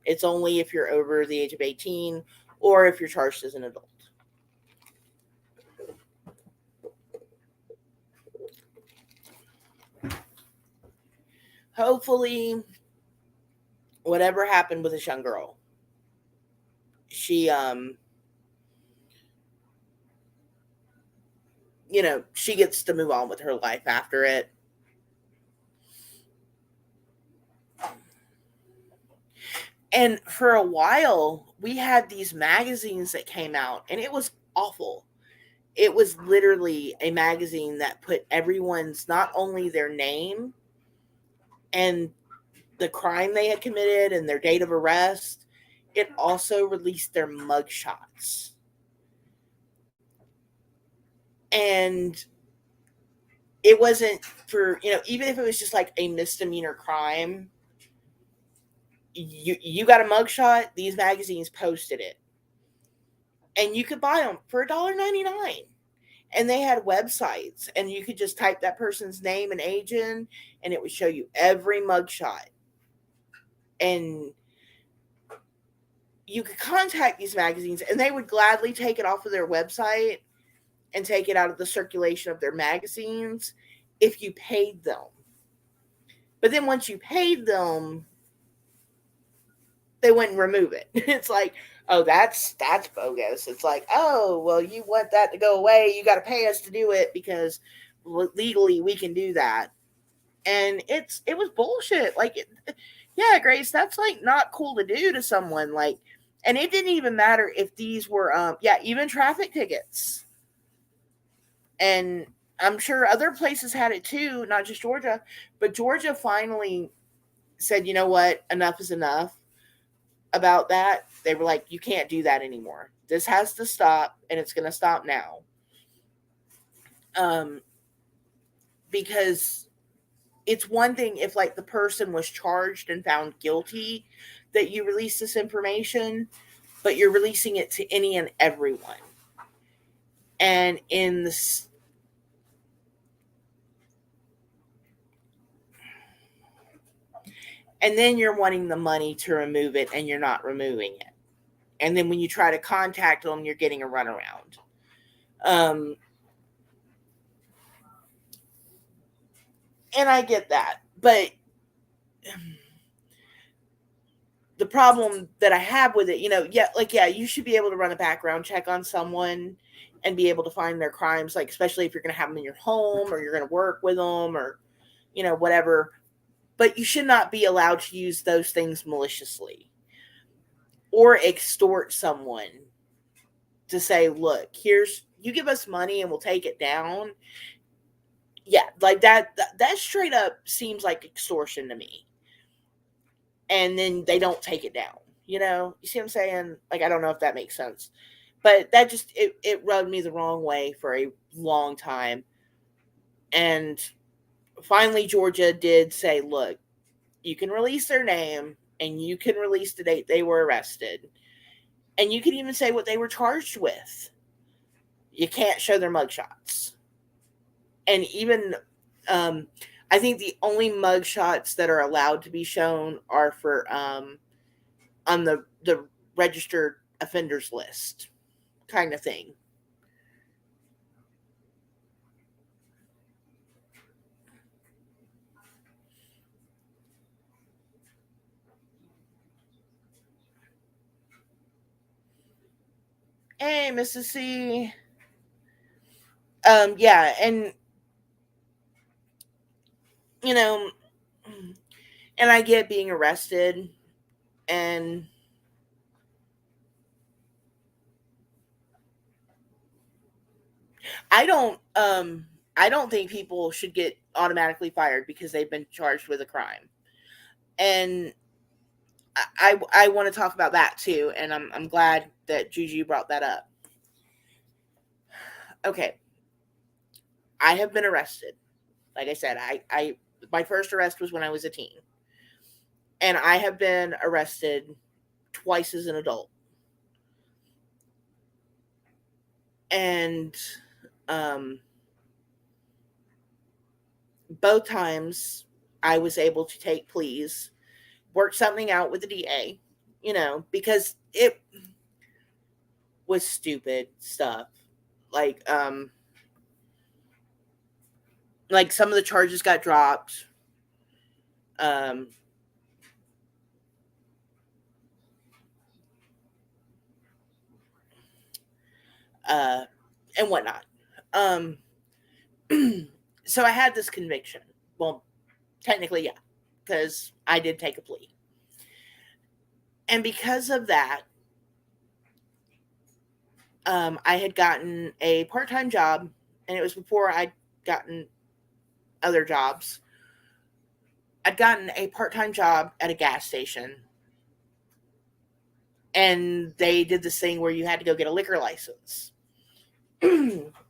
It's only if you're over the age of 18 or if you're charged as an adult. Hopefully, whatever happened with this young girl, she she gets to move on with her life after it. And for a while, we had these magazines that came out, and it was awful. It was literally a magazine that put everyone's, not only their name and the crime they had committed and their date of arrest, it also released their mugshots. And it wasn't for, even if it was just like a misdemeanor crime, you got a mugshot, these magazines posted it. And you could buy them for $1.99. And they had websites, and you could just type that person's name and age in, and it would show you every mugshot. And you could contact these magazines, and they would gladly take it off of their website and take it out of the circulation of their magazines if you paid them. But then once you paid them, they wouldn't remove it. It's like, oh, that's bogus. It's like, oh, well, you want that to go away, you got to pay us to do it because legally we can do that. And it was bullshit. Like, yeah, Grace, that's like not cool to do to someone. Like, and it didn't even matter if these were, even traffic tickets. And I'm sure other places had it too, not just Georgia. But Georgia finally said, you know what, enough is enough about that. They were like, you can't do that anymore. This has to stop, and it's going to stop now. Because it's one thing if, like, the person was charged and found guilty that you release this information, but you're releasing it to any and everyone. And in this, and then you're wanting the money to remove it, and you're not removing it. And then when you try to contact them, you're getting a runaround. And I get that. But the problem that I have with it, you should be able to run a background check on someone and be able to find their crimes, like, especially if you're going to have them in your home or you're going to work with them or, whatever. But you should not be allowed to use those things maliciously or extort someone to say, look, you give us money and we'll take it down. Yeah, like that straight up seems like extortion to me. And then they don't take it down. You see what I'm saying? Like, I don't know if that makes sense. But that just, it rubbed me the wrong way for a long time. And finally, Georgia did say, look, you can release their name and you can release the date they were arrested. And you can even say what they were charged with. You can't show their mugshots. And even, um, I think the only mugshots that are allowed to be shown are for on the registered offenders list kind of thing. Hey, Mrs. C. Yeah, and you know, and I get being arrested, and I don't I don't think people should get automatically fired because they've been charged with a crime. And I want to talk about that too, and I'm glad that Juju brought that up. Okay, I have been arrested. Like I said, I my first arrest was when I was a teen, and I have been arrested twice as an adult, and um, both times I was able to take pleas, work something out with the DA, because it was stupid stuff. Like like some of the charges got dropped. Um uh and whatnot. Um so I had this conviction. Well, technically, yeah, because I did take a plea. And because of that, I had gotten a part-time job, and it was before I'd gotten other jobs. I'd gotten a part-time job at a gas station, and they did this thing where you had to go get a liquor license.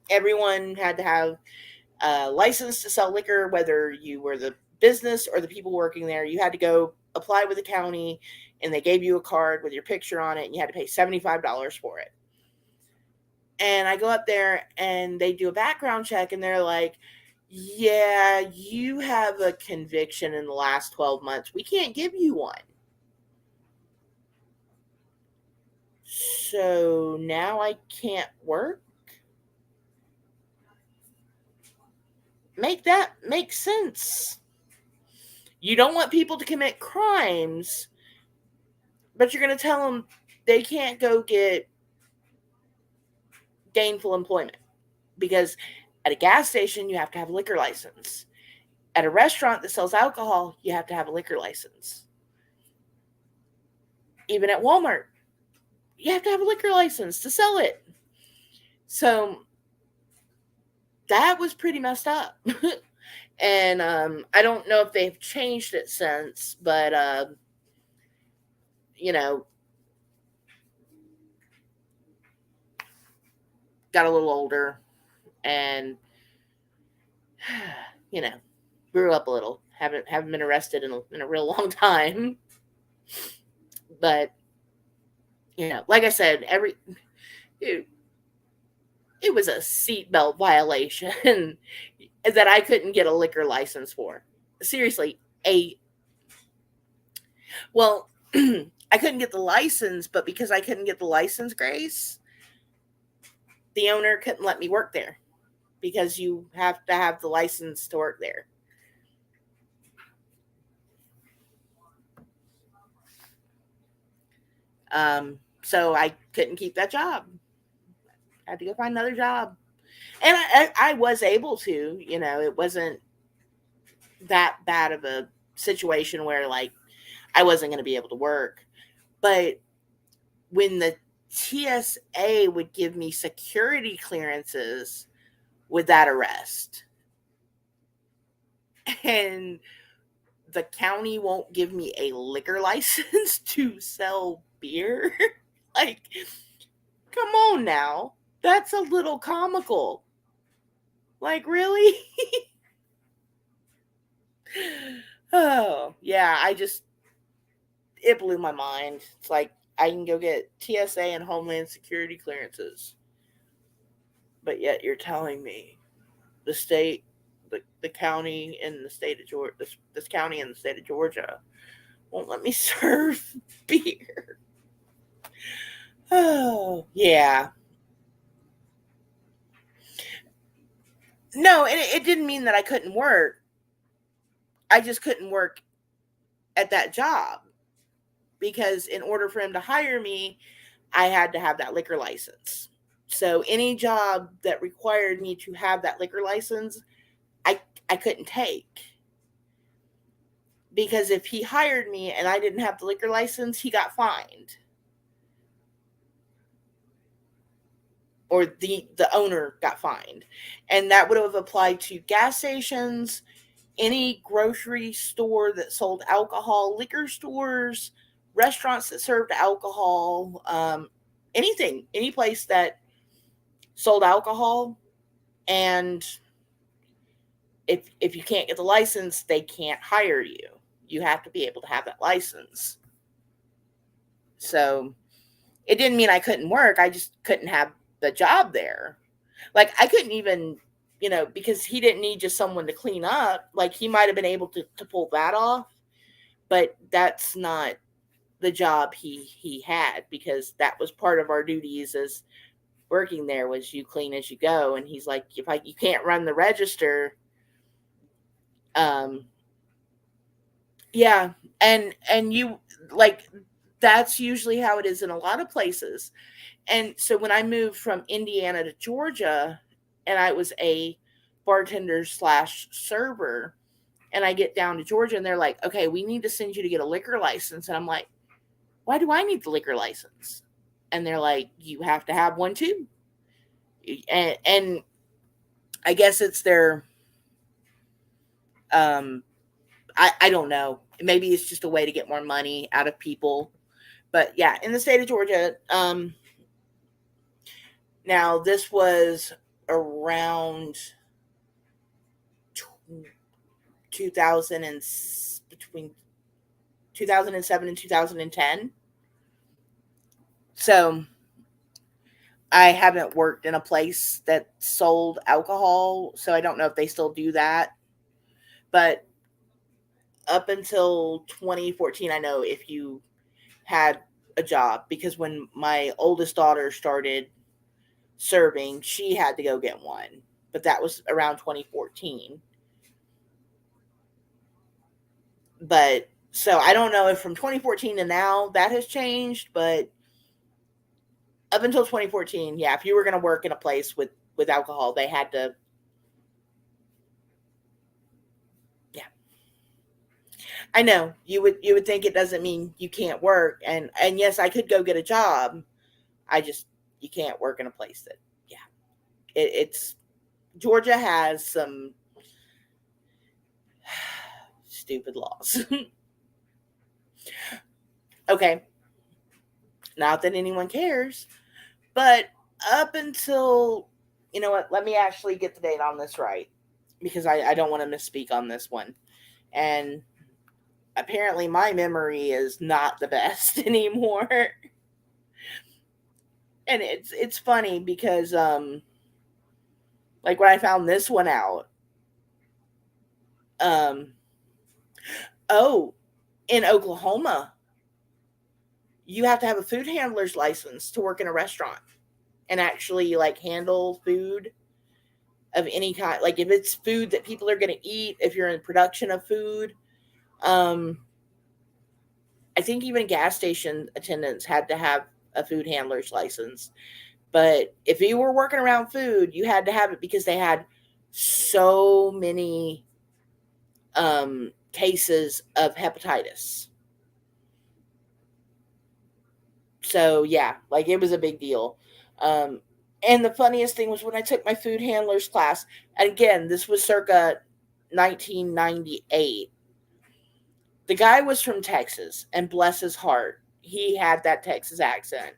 Everyone had to have a license to sell liquor, whether you were the business or the people working there. You had to go apply with the county, and they gave you a card with your picture on it, and you had to pay $75 for it. And I go up there, and they do a background check, and they're like, yeah, you have a conviction in the last 12 months. We can't give you one. So now I can't work? Make that make sense. You don't want people to commit crimes, but you're going to tell them they can't go get gainful employment because at a gas station, you have to have a liquor license. At a restaurant that sells alcohol, you have to have a liquor license. Even at Walmart, you have to have a liquor license to sell it. So that was pretty messed up. And I don't know if they've changed it since, but you know, got a little older and you know, grew up a little. Haven't been arrested in a real long time, but like I said, it, it was a seatbelt violation that I couldn't get a liquor license for. Seriously, well, I couldn't get the license, but because I couldn't get the license, Grace, the owner couldn't let me work there because you have to have the license to work there. So I couldn't keep that job. I had to go find another job. And I was able to, it wasn't that bad of a situation where like I wasn't going to be able to work. But when the TSA would give me security clearances with that arrest, and the county won't give me a liquor license to sell beer? Like, come on now. That's a little comical. Like, really? Oh, yeah, it blew my mind. It's like, I can go get TSA and Homeland Security clearances. But yet you're telling me the state, the county in the state of Georgia, this county in the state of Georgia won't let me serve beer. Oh, yeah. No, it didn't mean that I couldn't work. I just couldn't work at that job because in order for him to hire me, I had to have that liquor license. So any job that required me to have that liquor license, I couldn't take. Because if he hired me and I didn't have the liquor license, he got fined. Or the owner got fined. And that would have applied to gas stations, any grocery store that sold alcohol, liquor stores, restaurants that served alcohol, anything, any place that sold alcohol. And if you can't get the license, they can't hire you. You have to be able to have that license. So it didn't mean I couldn't work. I just couldn't have the job there. Like, I couldn't even, because he didn't need just someone to clean up. Like, he might have been able to pull that off, but that's not the job he had, because that was part of our duties as working there, was you clean as you go. And he's like, if you can't run the register, yeah, and you, like, that's usually how it is in a lot of places. And so when I moved from Indiana to Georgia, and I was a bartender / server, and I get down to Georgia, and they're like, okay, we need to send you to get a liquor license. And I'm like, why do I need the liquor license? And they're like, you have to have one too. And I guess it's their, I don't know. Maybe it's just a way to get more money out of people. But yeah, in the state of Georgia, now this was around 2000 and between 2007 and 2010. So I haven't worked in a place that sold alcohol, so I don't know if they still do that. But up until 2014, I know if you had a job, because when my oldest daughter started serving, she had to go get one. But that was around 2014. But so I don't know if from 2014 to now that has changed, but up until 2014, yeah, if you were going to work in a place with alcohol, they had to. Yeah, I know you would think it doesn't mean you can't work, and yes, I could go get a job. You can't work in a place that, yeah, it's Georgia has some stupid laws. Okay, not that anyone cares, but up until, you know what, let me actually get the date on this right, because I don't want to misspeak on this one. And apparently my memory is not the best anymore. And it's funny because like when I found this one out, oh, in Oklahoma, you have to have a food handler's license to work in a restaurant and actually like handle food of any kind. Like if it's food that people are going to eat, if you're in production of food, I think even gas station attendants had to have a food handler's license. But if you were working around food, you had to have it because they had so many cases of hepatitis. So yeah, like it was a big deal. And the funniest thing was when I took my food handlers class, and again, this was circa 1998. The guy was from Texas, and bless his heart, he had that Texas accent.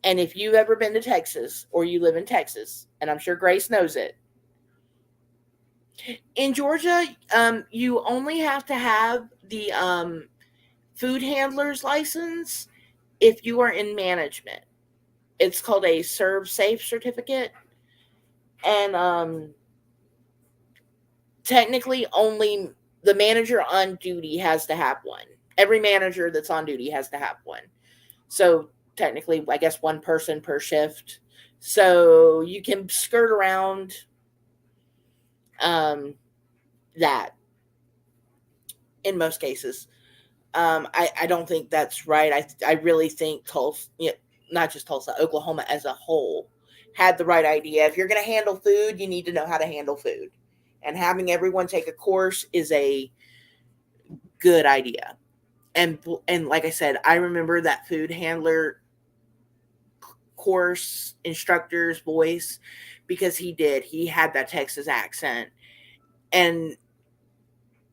And if you've ever been to Texas or you live in Texas, and I'm sure Grace knows it, in Georgia, you only have to have the food handler's license if you are in management. It's called a Serve Safe certificate. And technically, only the manager on duty has to have one. Every manager that's on duty has to have one. So technically, I guess one person per shift. So you can skirt around um, that in most cases. I don't think that's right. I really think Tulsa, not just Tulsa, Oklahoma as a whole, had the right idea. If you're going to handle food, you need to know how to handle food. And having everyone take a course is a good idea. And like I said, I remember that food handler course instructor's voice because he had that Texas accent. And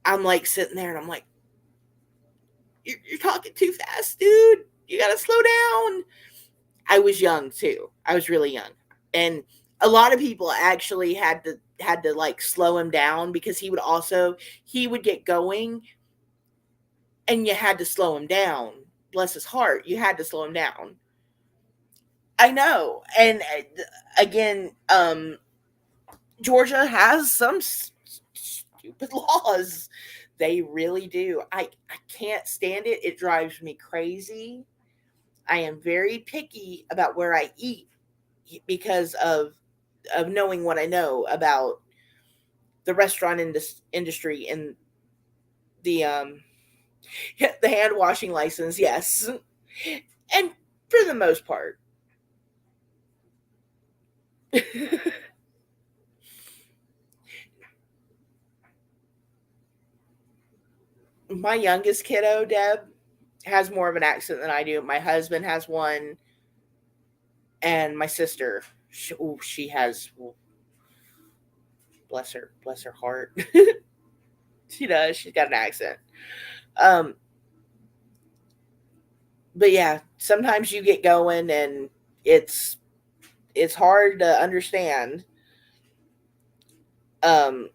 I'm like sitting there and I'm like, you're talking too fast, dude. You got to slow down. I was young too. I was really young. And a lot of people actually had to like slow him down because he would get going and you had to slow him down. Bless his heart, you had to slow him down. I know. And again, Georgia has some stupid laws. They really do. I can't stand it. It drives me crazy. I am very picky about where I eat because of knowing what I know about the restaurant industry and the the hand washing license. Yes, and for the most part. My youngest kiddo, Deb, has more of an accent than I do. My husband has one, and my sister, she has. Bless her heart. She does. She's got an accent. Um, but yeah, sometimes you get going, and it's it's hard to understand. Um,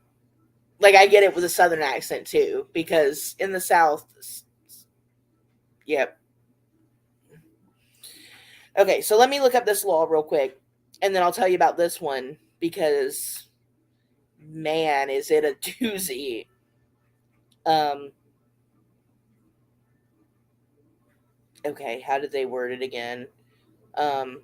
like I get it with a southern accent too, because in the South, yep. Okay, so let me look up this law real quick, and then I'll tell you about this one because man, is it a doozy. Um, okay, how did they word it again? Um,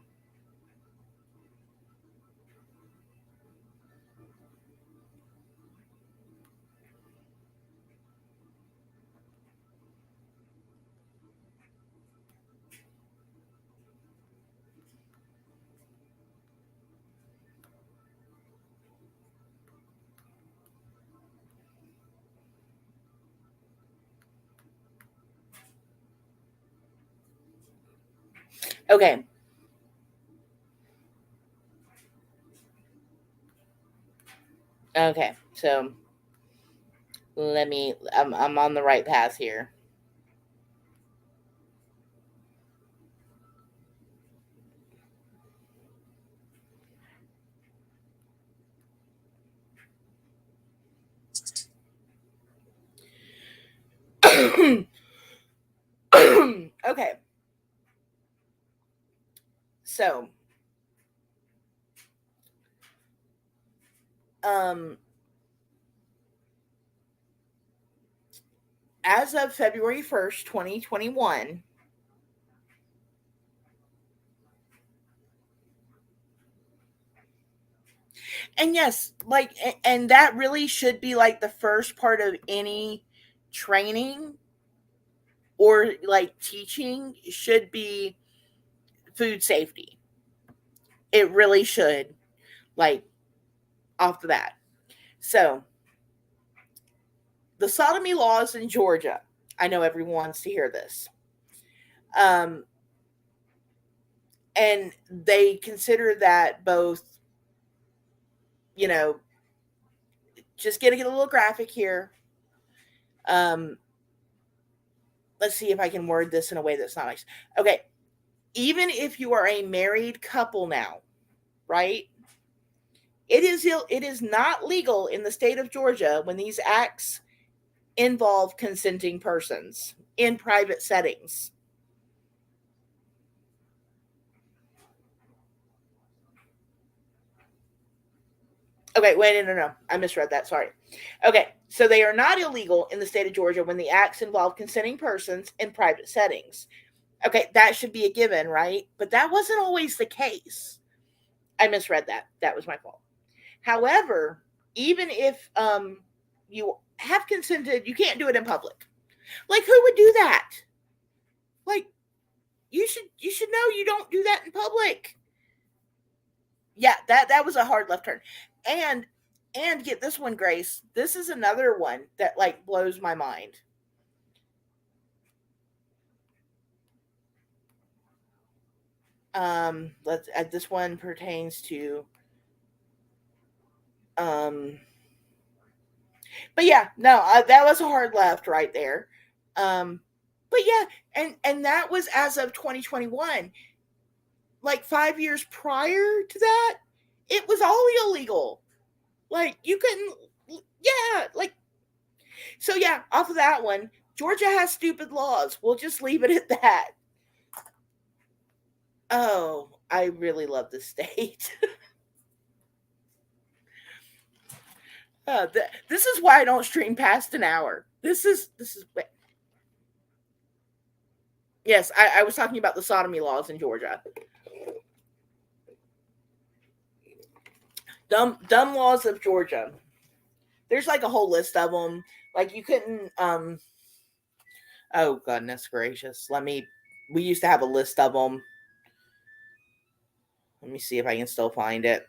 okay, okay, so I'm on the right path here. Okay, so um, as of February 1st, 2021, and yes, like, and that really should be like the first part of any training or like teaching should be food safety. It really should, like, off the bat. So, the sodomy laws in Georgia. I know everyone wants to hear this. Um, and they consider that both, you know, just getting a little graphic here. Um, let's see if I can word this in a way that's not nice. Okay. Even if you are a married couple now, right? It is not legal in the state of Georgia when these acts involve consenting persons in private settings. Okay, wait, no. I misread that. Sorry. Okay, so they are not illegal in the state of Georgia when the acts involve consenting persons in private settings. Okay, that should be a given, right? But that wasn't always the case. I misread that. That was my fault. However, even if you have consented, you can't do it in public. Like, who would do that? Like, you should know you don't do that in public. Yeah, that was a hard left turn. And get this one, Grace. This is another one that like blows my mind. Let's this one pertains to but yeah, no, that was a hard left right there. But yeah, and that was as of 2021. Like 5 years prior to that, it was all illegal. Like you couldn't, yeah, like so yeah. Off of that one, Georgia has stupid laws. We'll just leave it at that. Oh, I really love this state. This is why I don't stream past an hour. This is yes. I was talking about the sodomy laws in Georgia. Dumb laws of Georgia. There's like a whole list of them. Like you couldn't. Oh goodness gracious. We used to have a list of them. Let me see if I can still find it.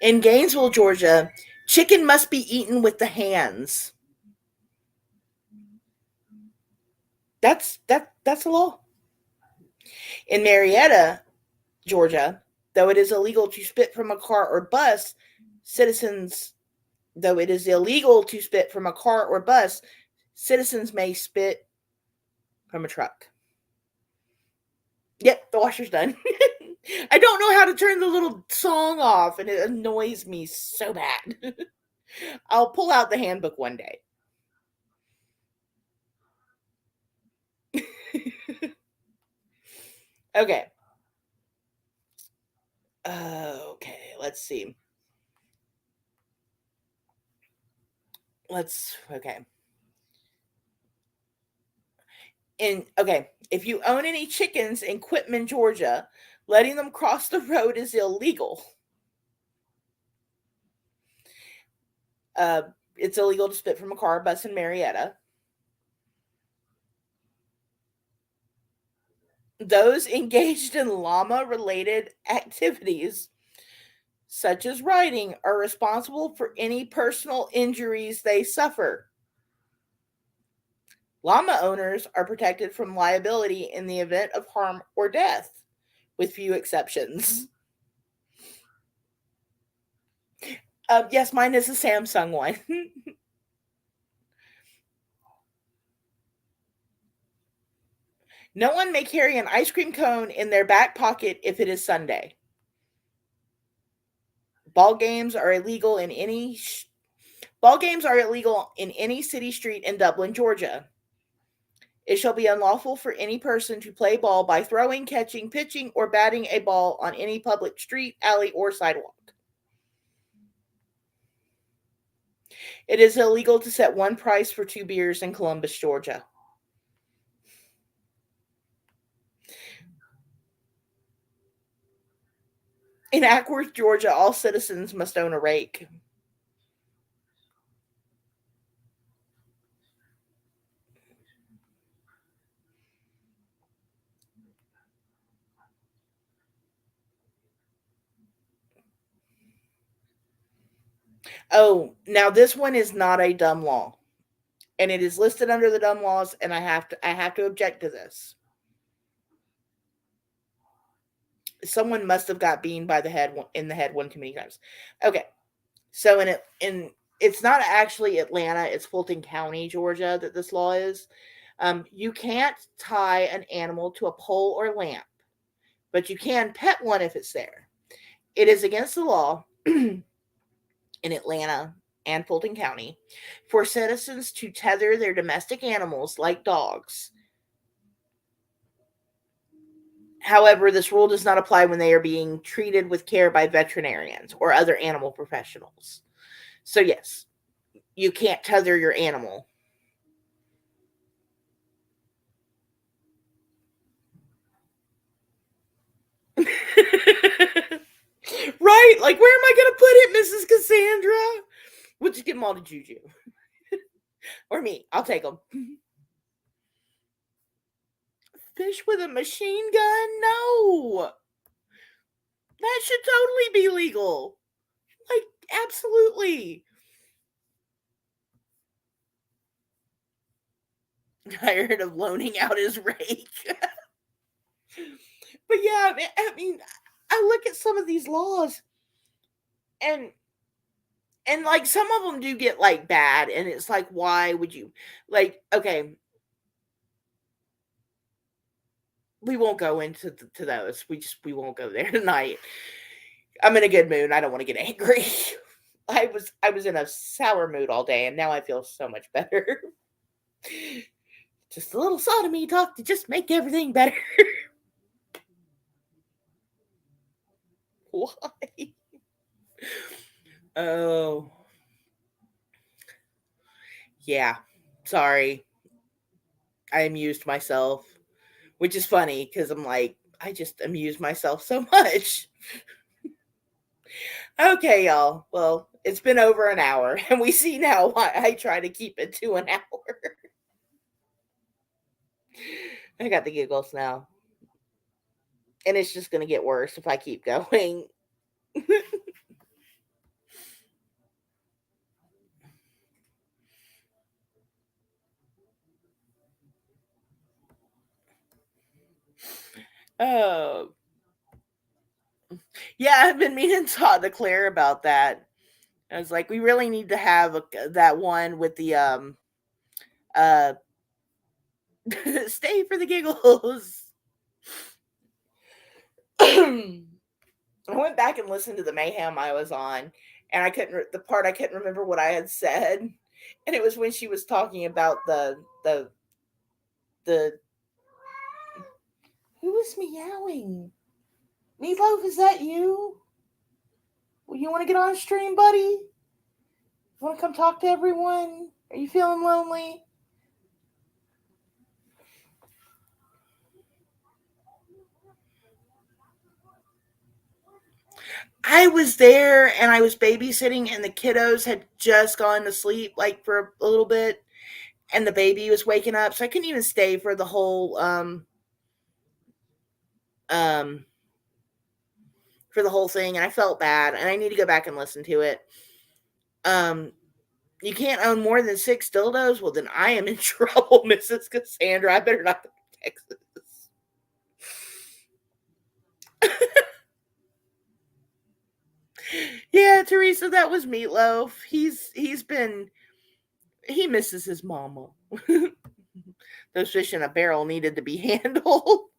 In Gainesville, Georgia, chicken must be eaten with the hands. That's a law. In Marietta, Georgia, though it is illegal to spit from a car or bus, citizens though it is illegal to spit from a car or bus, citizens may spit from a truck. Yep, the washer's done. I don't know how to turn the little song off, and it annoys me so bad. I'll pull out the handbook one day. Okay. Okay, let's see. Okay. If you own any chickens in Quitman, Georgia, letting them cross the road is illegal. It's illegal to spit from a car or bus in Marietta. Those engaged in llama-related activities, such as riding, are responsible for any personal injuries they suffer. Llama owners are protected from liability in the event of harm or death, with few exceptions. Yes, mine is a Samsung one. No one may carry an ice cream cone in their back pocket if it is Sunday. Ball games are illegal in any city street in Dublin, Georgia. It shall be unlawful for any person to play ball by throwing, catching, pitching, or batting a ball on any public street, alley, or sidewalk. It is illegal to set one price for 2 beers in Columbus, Georgia. In Ackworth, Georgia, all citizens must own a rake. Oh, now this one is not a dumb law. And it is listed under the dumb laws, and I have to object to this. someone must have got beamed by the head in the head one too many times. Okay, so in it's not actually Atlanta, it's Fulton County, Georgia, that this law is. You can't tie an animal to a pole or lamp, but you can pet one if it's there. It is against the law in Atlanta and Fulton County for citizens to tether their domestic animals like dogs. However, this rule does not apply when they are being treated with care by veterinarians or other animal professionals. So, yes, you can't tether your animal. Right? Like, where am I going to put it, Mrs. Cassandra? We'll just give them all to Juju. Or me. I'll take them. Fish with a machine gun? No. That should totally be legal. Like, absolutely. Tired of loaning out his rake. But yeah, I mean, I look at some of these laws and like some of them do get like bad, and it's like, why would you, like, okay, we won't go into to those. We won't go there tonight. I'm in a good mood. I don't want to get angry. I was in a sour mood all day, and now I feel so much better. Just a little sodomy talk to just make everything better. Why? Oh. Yeah. Sorry. I amused myself, which is funny because I'm like, I just amused myself so much. Okay, y'all. Well, it's been over an hour, and we see now why I try to keep it to an hour. I got the giggles now. And it's just going to get worse if I keep going. Oh. Yeah, I've been meaning to talk to Claire about that. I was like, we really need to have that one with the uh stay for the giggles. I went back and listened to the mayhem I was on, and I couldn't the part I couldn't remember what I had said, and it was when she was talking about the who was meowing? Meatloaf, is that you? Well, you want to get on stream, buddy? You want to come talk to everyone? Are you feeling lonely? I was there and I was babysitting, and the kiddos had just gone to sleep like for a little bit, and the baby was waking up, so I couldn't even stay for the whole um for the whole thing, and I felt bad, and I need to go back and listen to it. You can't own more than 6 dildos? Well, then I am in trouble, Mrs. Cassandra. I better not go to Texas. Yeah, Teresa, that was Meatloaf. He misses his mama. Those fish in a barrel needed to be handled.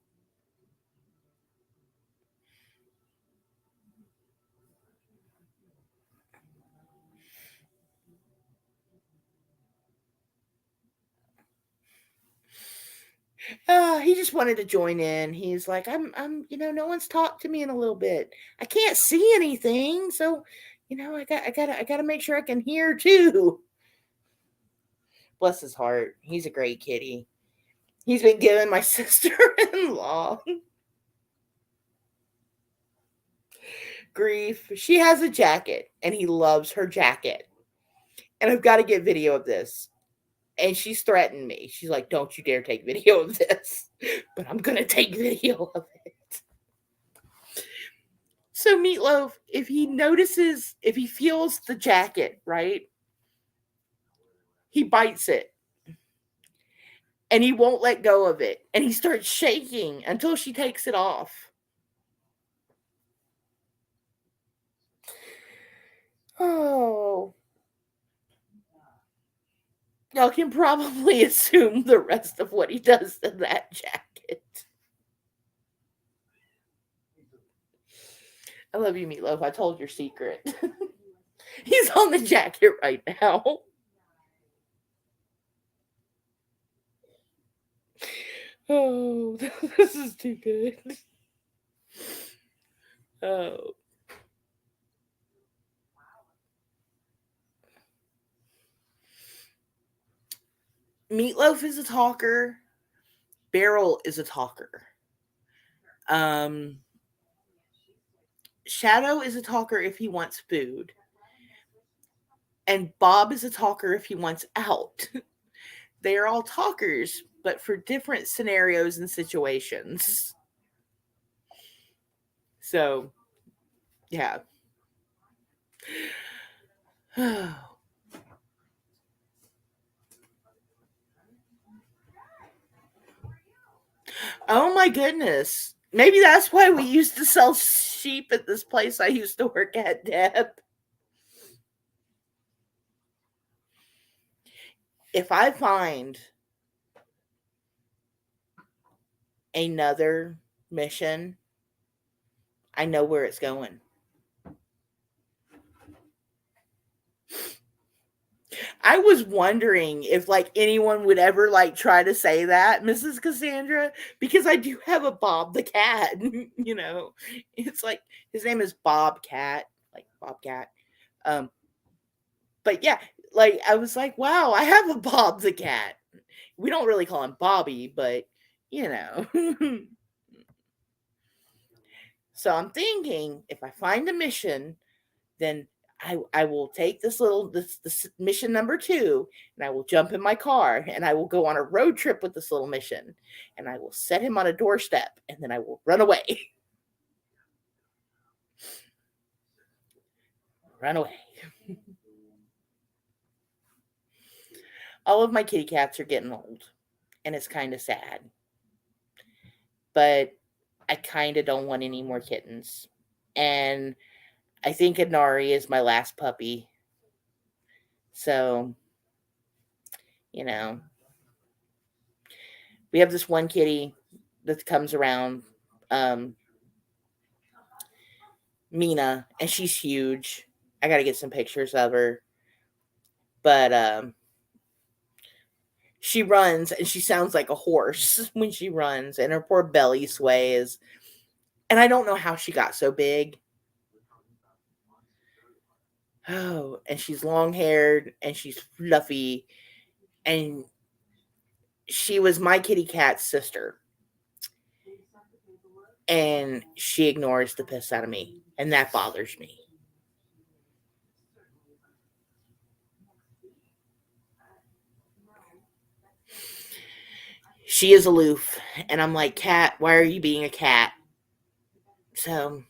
He just wanted to join in. He's like, no one's talked to me in a little bit. I can't see anything, so, I gotta make sure I can hear too. Bless his heart. He's a great kitty. He's been giving my sister-in-law grief. She has a jacket, and he loves her jacket. And I've got to get video of this. And she's threatened me. She's like, don't you dare take video of this. But I'm going to take video of it. So Meatloaf, if he feels the jacket, right? He bites it. And he won't let go of it. And he starts shaking until she takes it off. Oh. Y'all can probably assume the rest of what he does to that jacket. I love you, Meatloaf. I told your secret. He's on the jacket right now. Oh, this is too good. Oh. Meatloaf is a talker. Beryl is a talker. Shadow is a talker if he wants food. And Bob is a talker if he wants out. They are all talkers, but for different scenarios and situations. So, yeah. Oh my goodness. Maybe that's why we used to sell sheep at this place I used to work at, Deb. If I find another mission, I know where it's going. I was wondering if like anyone would ever like try to say that, Mrs. Cassandra, because I do have a Bob the cat. You know, it's like his name is Bobcat, like Bobcat. But yeah, like I was like, wow, I have a Bob the cat. We don't really call him Bobby, but you know. So I'm thinking if I find a mission, then I will take this mission number 2 and I will jump in my car and I will go on a road trip with this little mission and I will set him on a doorstep and then I will run away. Run away. All of my kitty cats are getting old and it's kind of sad. But I kind of don't want any more kittens. And I think Inari is my last puppy. So, you know, we have this one kitty that comes around, Mina, and she's huge. I got to get some pictures of her. But she runs and she sounds like a horse when she runs, and her poor belly sways. And I don't know how she got so big. Oh, and she's long haired and she's fluffy. And she was my kitty cat's sister. And she ignores the piss out of me. And that bothers me. She is aloof. And I'm like, cat, why are you being a cat? So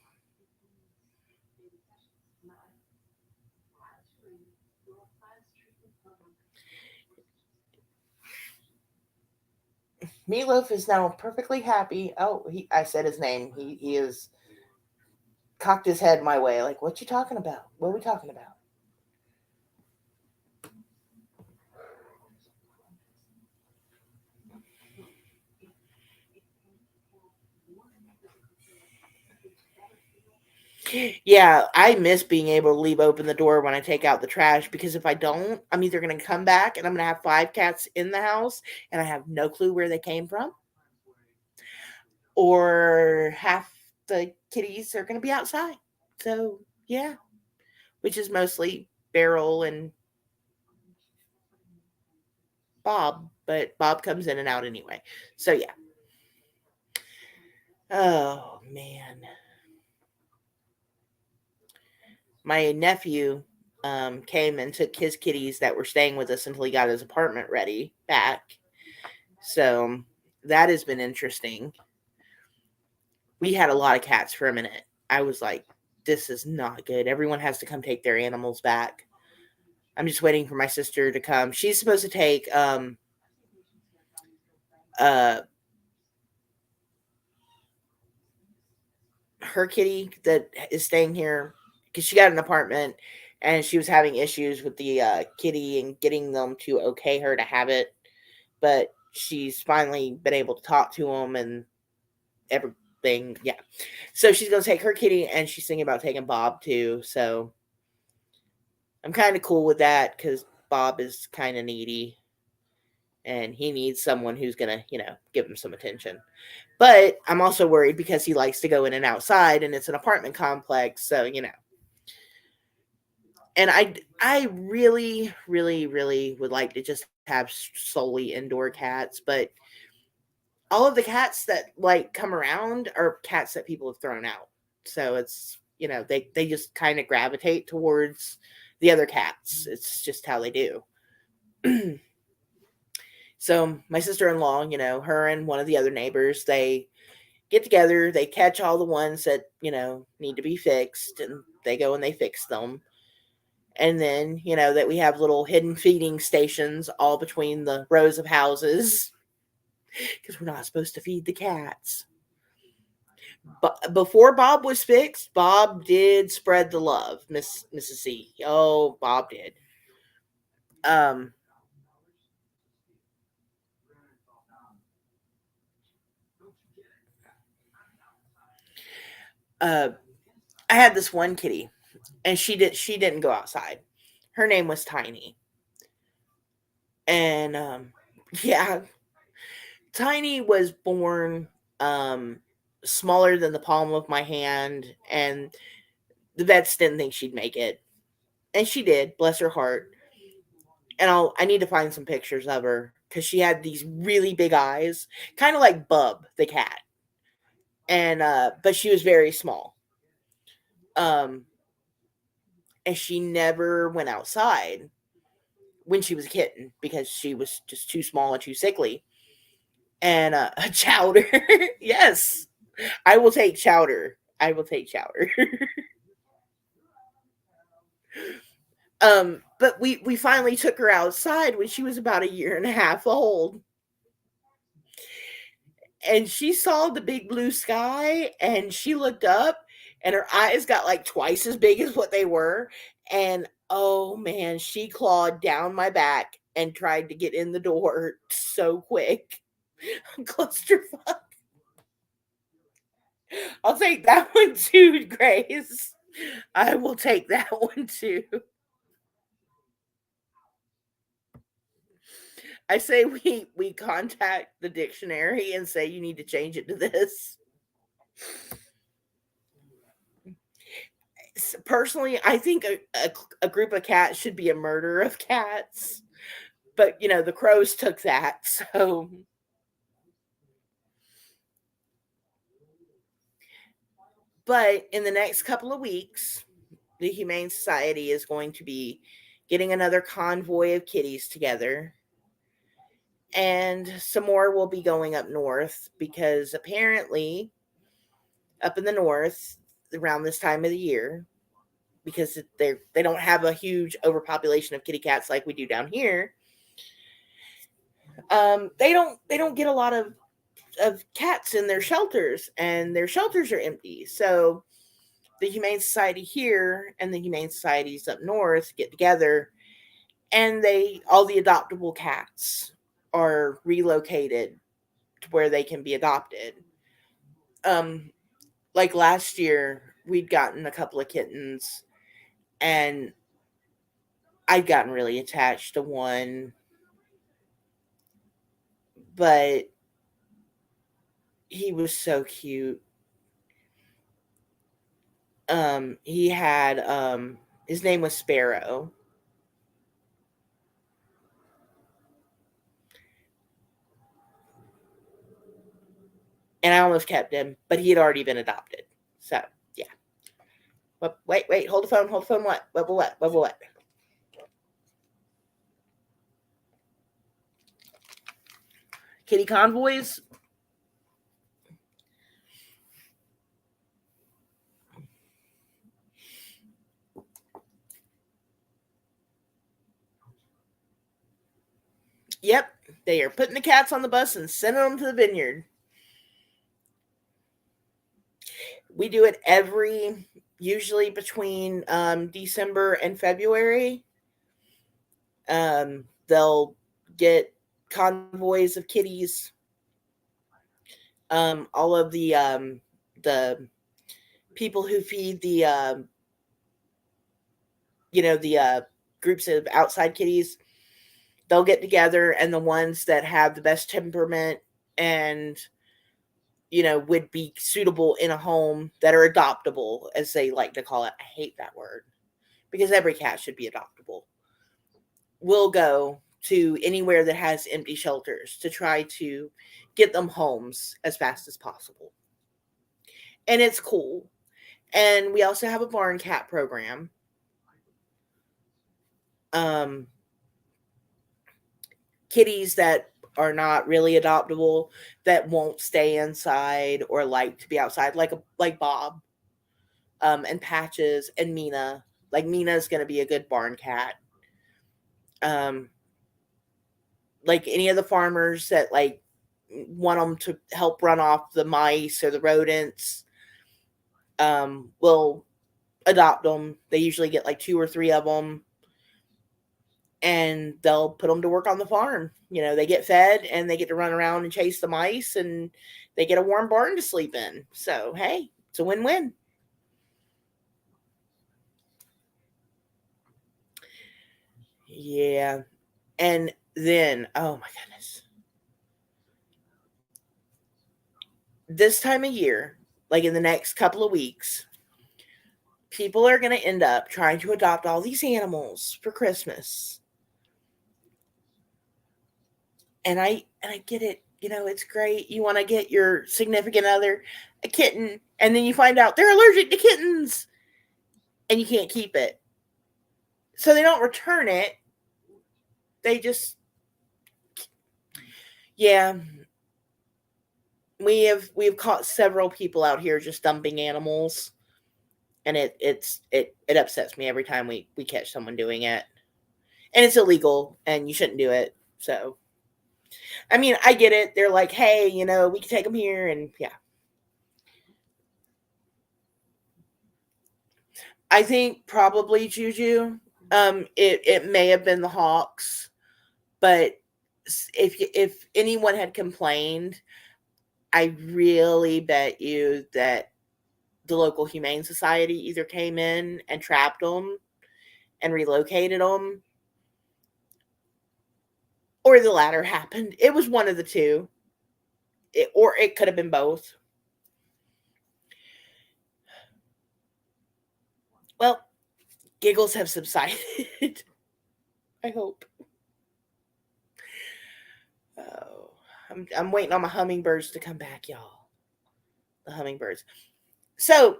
Meatloaf is now perfectly happy. Oh, I said his name. He is cocked his head my way. Like, what you talking about? What are we talking about? Yeah, I miss being able to leave open the door when I take out the trash because if I don't, I'm either going to come back and I'm going to have 5 cats in the house and I have no clue where they came from, or half the kitties are going to be outside. So, yeah, which is mostly Beryl and Bob, but Bob comes in and out anyway. So, yeah. Oh, man. My nephew came and took his kitties that were staying with us until he got his apartment ready back. So that has been interesting. We had a lot of cats for a minute. I was like, this is not good. Everyone has to come take their animals back. I'm just waiting for my sister to come. She's supposed to take her kitty that is staying here because she got an apartment and she was having issues with the kitty and getting them to okay her to have it. But she's finally been able to talk to them and everything. Yeah. So she's going to take her kitty, and she's thinking about taking Bob too. So I'm kind of cool with that because Bob is kind of needy and he needs someone who's going to, give him some attention. But I'm also worried because he likes to go in and outside, and it's an apartment complex. So, and I really, really, really would like to just have solely indoor cats, but all of the cats that like come around are cats that people have thrown out. So it's, they just kind of gravitate towards the other cats. It's just how they do. So my sister-in-law, her and one of the other neighbors, they get together, they catch all the ones that, need to be fixed, and they go and they fix them. And then, that we have little hidden feeding stations all between the rows of houses because we're not supposed to feed the cats. But before Bob was fixed, Bob did spread the love, Mrs. C. Oh, Bob did. Um, uh, I had this one kitty, and she didn't go outside. Her name was Tiny, and yeah, Tiny was born smaller than the palm of my hand, and the vets didn't think she'd make it, and she did. Bless her heart. And I need to find some pictures of her because she had these really big eyes, kind of like Bub the cat, and but she was very small. Um, and she never went outside when she was a kitten because she was just too small and too sickly. And Chowder, yes, I will take Chowder. I will take Chowder. But we finally took her outside when she was about a year and a half old. And she saw the big blue sky and she looked up and her eyes got like twice as big as what they were. And oh man, she clawed down my back and tried to get in the door so quick. Clusterfuck. I'll take that one too, Grace. I will take that one too. I say we contact the dictionary and say you need to change it to this. Personally, I think a group of cats should be a murder of cats. But, the crows took that. So, but in the next couple of weeks, the Humane Society is going to be getting another convoy of kitties together. And some more will be going up north because apparently up in the north around this time of the year, because they don't have a huge overpopulation of kitty cats like we do down here. They don't get a lot of cats in their shelters, and their shelters are empty. So the Humane Society here and the Humane Societies up north get together, and all the adoptable cats are relocated to where they can be adopted. Um, like last year, we'd gotten a couple of kittens, and I'd gotten really attached to one, but he was so cute. He had his name was Sparrow. And I almost kept him, but he had already been adopted. So yeah. Wait, hold the phone, what? Kitty convoys? Yep, they are putting the cats on the bus and sending them to the vineyard. We do it usually between December and February. They'll get convoys of kitties. All of the people who feed the groups of outside kitties, they'll get together, and the ones that have the best temperament and would be suitable in a home, that are adoptable, as they like to call it. I hate that word because every cat should be adoptable. Will go to anywhere that has empty shelters to try to get them homes as fast as possible. And it's cool. And we also have a barn cat program. Kitties that are not really adoptable, that won't stay inside or like to be outside, like Bob, and Patches and Mina. Like Mina's going to be a good barn cat. Like any of the farmers that like want them to help run off the mice or the rodents, will adopt them. They usually get like 2 or 3 of them, and they'll put them to work on the farm. They get fed and they get to run around and chase the mice, and they get a warm barn to sleep in. So, hey, it's a win-win. Yeah. And then, oh my goodness. This time of year, like in the next couple of weeks, people are going to end up trying to adopt all these animals for Christmas. And I get it. It's great. You want to get your significant other a kitten, and then you find out they're allergic to kittens, and you can't keep it. So they don't return it. They just, yeah. We've caught several people out here just dumping animals, and it upsets me every time we catch someone doing it. And it's illegal, and you shouldn't do it. So, I mean, I get it. They're like, hey, we can take them here, and yeah. I think probably Juju. It may have been the Hawks, but if anyone had complained, I really bet you that the local humane society either came in and trapped them and relocated them, or the latter happened. It was one of the two, or it could have been both. Well, giggles have subsided. I hope. Oh, I'm waiting on my hummingbirds to come back, y'all. The hummingbirds. So,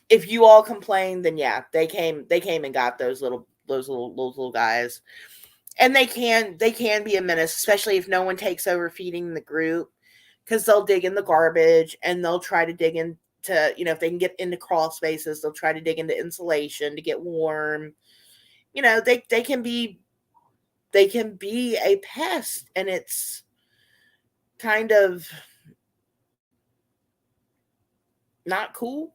if you all complain, then yeah, they came and got those little guys. And they can be a menace, especially if no one takes over feeding the group, because they'll dig in the garbage, and they'll try to dig into, if they can get into crawl spaces, they'll try to dig into insulation to get warm. They can be a pest, and it's kind of not cool.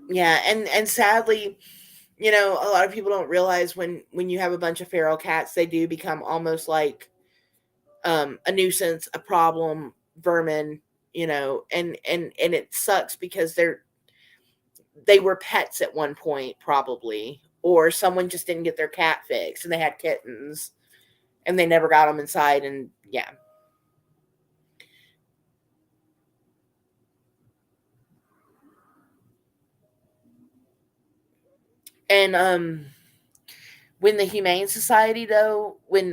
Yeah, and sadly, a lot of people don't realize when you have a bunch of feral cats, they do become almost like a nuisance, a problem, vermin, and it sucks because they were pets at one point, probably, or someone just didn't get their cat fixed and they had kittens and they never got them inside, and yeah. And when the Humane Society, though, when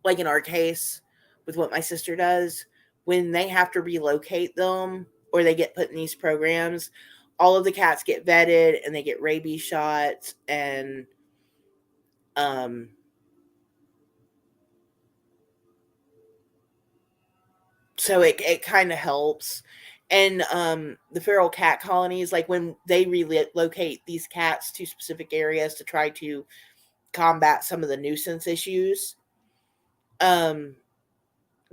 like in our case with what my sister does, when they have to relocate them or they get put in these programs, all of the cats get vetted and they get rabies shots, and um so it kind of helps. And the feral cat colonies, like when they relocate these cats to specific areas to try to combat some of the nuisance issues,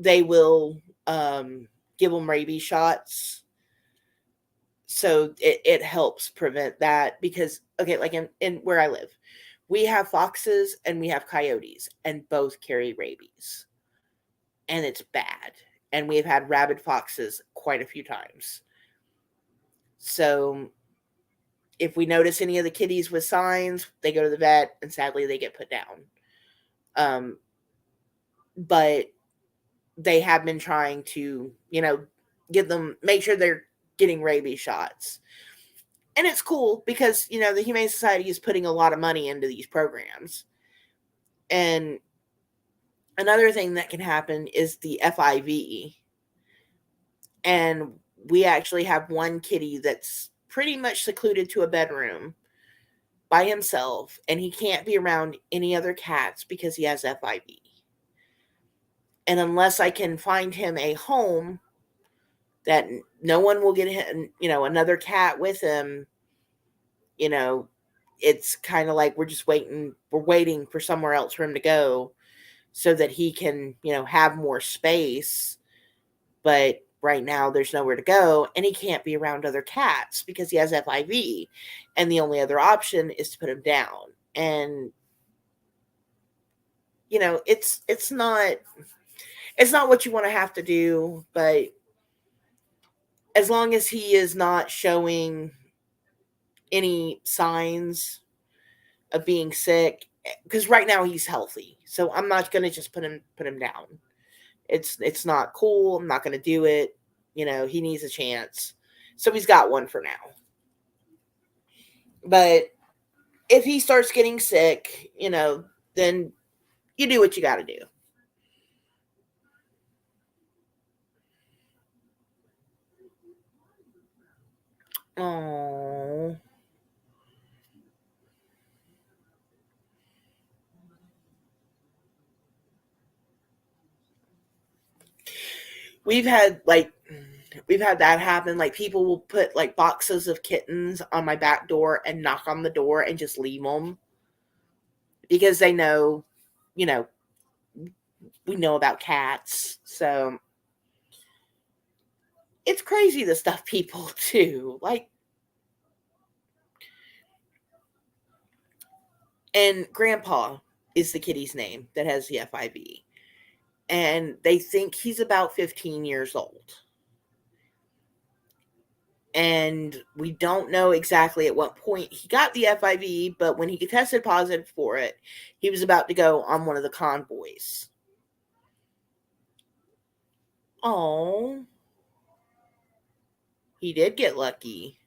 they will give them rabies shots. So it helps prevent that because, okay, like in where I live, we have foxes and we have coyotes, and both carry rabies. And it's bad. And we have had rabid foxes quite a few times. So if we notice any of the kitties with signs, they go to the vet, and sadly they get put down. But they have been trying to, make sure they're getting rabies shots. And it's cool because, the Humane Society is putting a lot of money into these programs. And another thing that can happen is the FIV. And we actually have one kitty that's pretty much secluded to a bedroom by himself, and he can't be around any other cats because he has FIV. And unless I can find him a home that no one will get him, another cat with him, it's kind of like we're waiting for somewhere else for him to go so that he can, have more space. But right now there's nowhere to go, and he can't be around other cats because he has FIV, and the only other option is to put him down. And it's not what you want to have to do, but as long as he is not showing any signs of being sick, because right now he's healthy, so I'm not going to just put him down. It's not cool. I'm not going to do it. He needs a chance. So he's got one for now. But if he starts getting sick, then you do what you got to do. Oh. We've had that happen. Like, people will put like boxes of kittens on my back door and knock on the door and just leave them because they know, we know about cats. So it's crazy the stuff people do. Like, and Grandpa is the kitty's name that has the FIV. And they think he's about 15 years old. And we don't know exactly at what point he got the FIV, but when he tested positive for it, he was about to go on one of the convoys. Oh, he did get lucky.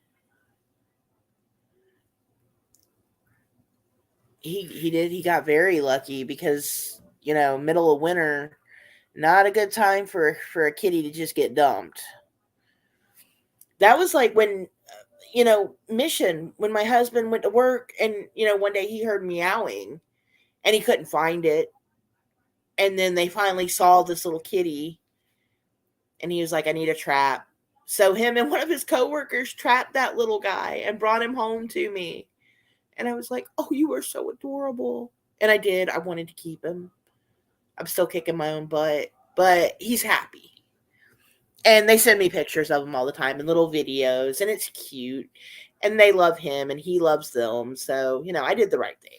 He did. He got very lucky because, middle of winter, not a good time for a kitty to just get dumped. That was like when, Mission, when my husband went to work and, one day he heard meowing and he couldn't find it. And then they finally saw this little kitty and he was like, I need a trap. So him and one of his coworkers trapped that little guy and brought him home to me. And I was like, oh, you are so adorable. And I did. I wanted to keep him. I'm still kicking my own butt, but he's happy. And they send me pictures of him all the time and little videos, and it's cute. And they love him and he loves them. So, I did the right thing.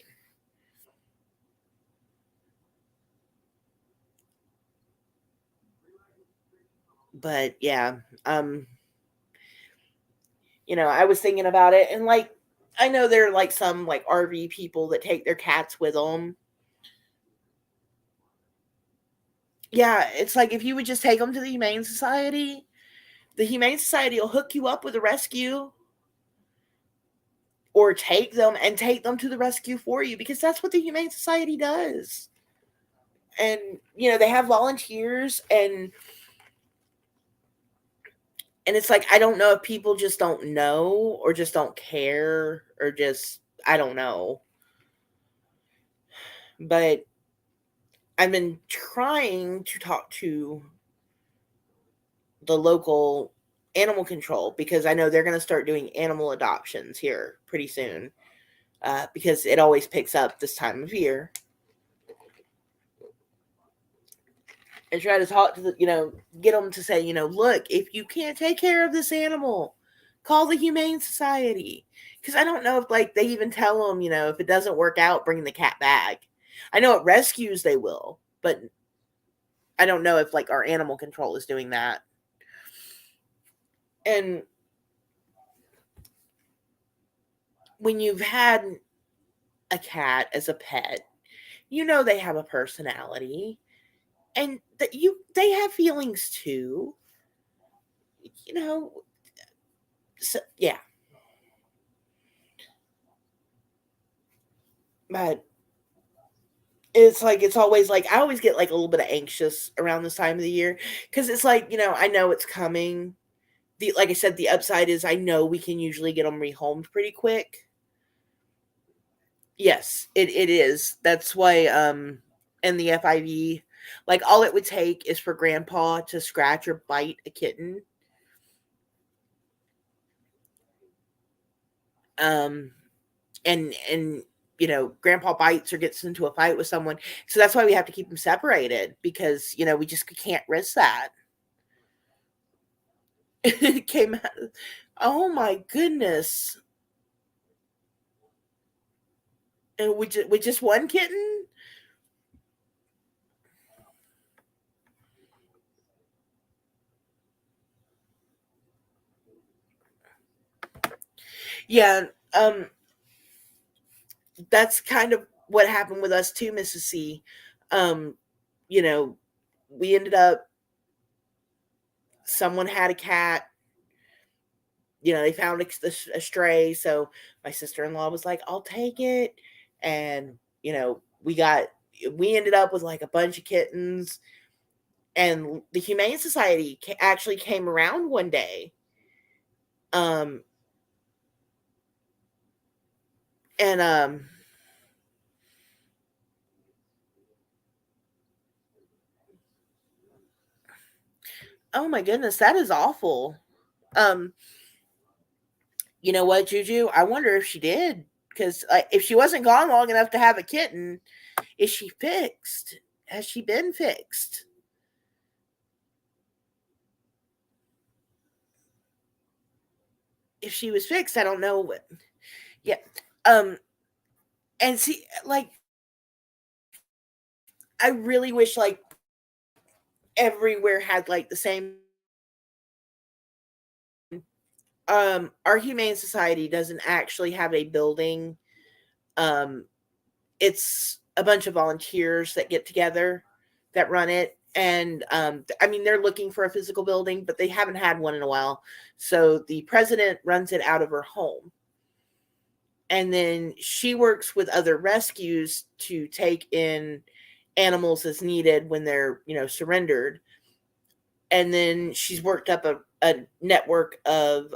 But yeah, I was thinking about it, and like, I know there are like some like RV people that take their cats with them. Yeah, it's like if you would just take them to the Humane Society will hook you up with a rescue, or take them to the rescue for you, because that's what the Humane Society does. And they have volunteers, and it's like, I don't know if people just don't know or just don't care or just, I don't know. But I've been trying to talk to the local animal control because I know they're going to start doing animal adoptions here pretty soon, because it always picks up this time of year. and try to talk to get them to say, look, if you can't take care of this animal, call the Humane Society. Because I don't know if like they even tell them, if it doesn't work out, bring the cat back. I know at rescues they will, but I don't know if like our animal control is doing that. And when you've had a cat as a pet, they have a personality, and that they have feelings too. You know, so yeah. But it's always like I always get like a little bit of anxious around this time of the year because it's like I know it's coming. The Like I said, the upside is I know we can usually get them rehomed pretty quick. Yes, it is. That's why in the FIV, like all it would take is for Grandpa to scratch or bite a kitten. Um, and Grandpa bites or gets into a fight with someone, so that's why we have to keep them separated because we just can't risk that. It came out. Oh my goodness! And with just one kitten. Yeah, that's kind of what happened with us too, Mrs. C. Um, you know, we ended up someone had a cat. They found a stray, so my sister-in-law was like, "I'll take it," and we ended up with like a bunch of kittens, and the Humane Society actually came around one day, um, and oh my goodness, that is awful. Um, you know what, Juju? I wonder if she did. Because if she wasn't gone long enough to have a kitten, is she fixed? Has she been fixed? If she was fixed, I don't know. Yeah. Um. And see, like, I really wish like everywhere had like the same. Our Humane Society doesn't actually have a building. Um, it's a bunch of volunteers that get together that run it. And I mean, they're looking for a physical building, but they haven't had one in a while. So the president runs it out of her home. And then she works with other rescues to take in animals as needed when they're, surrendered. And then she's worked up a network of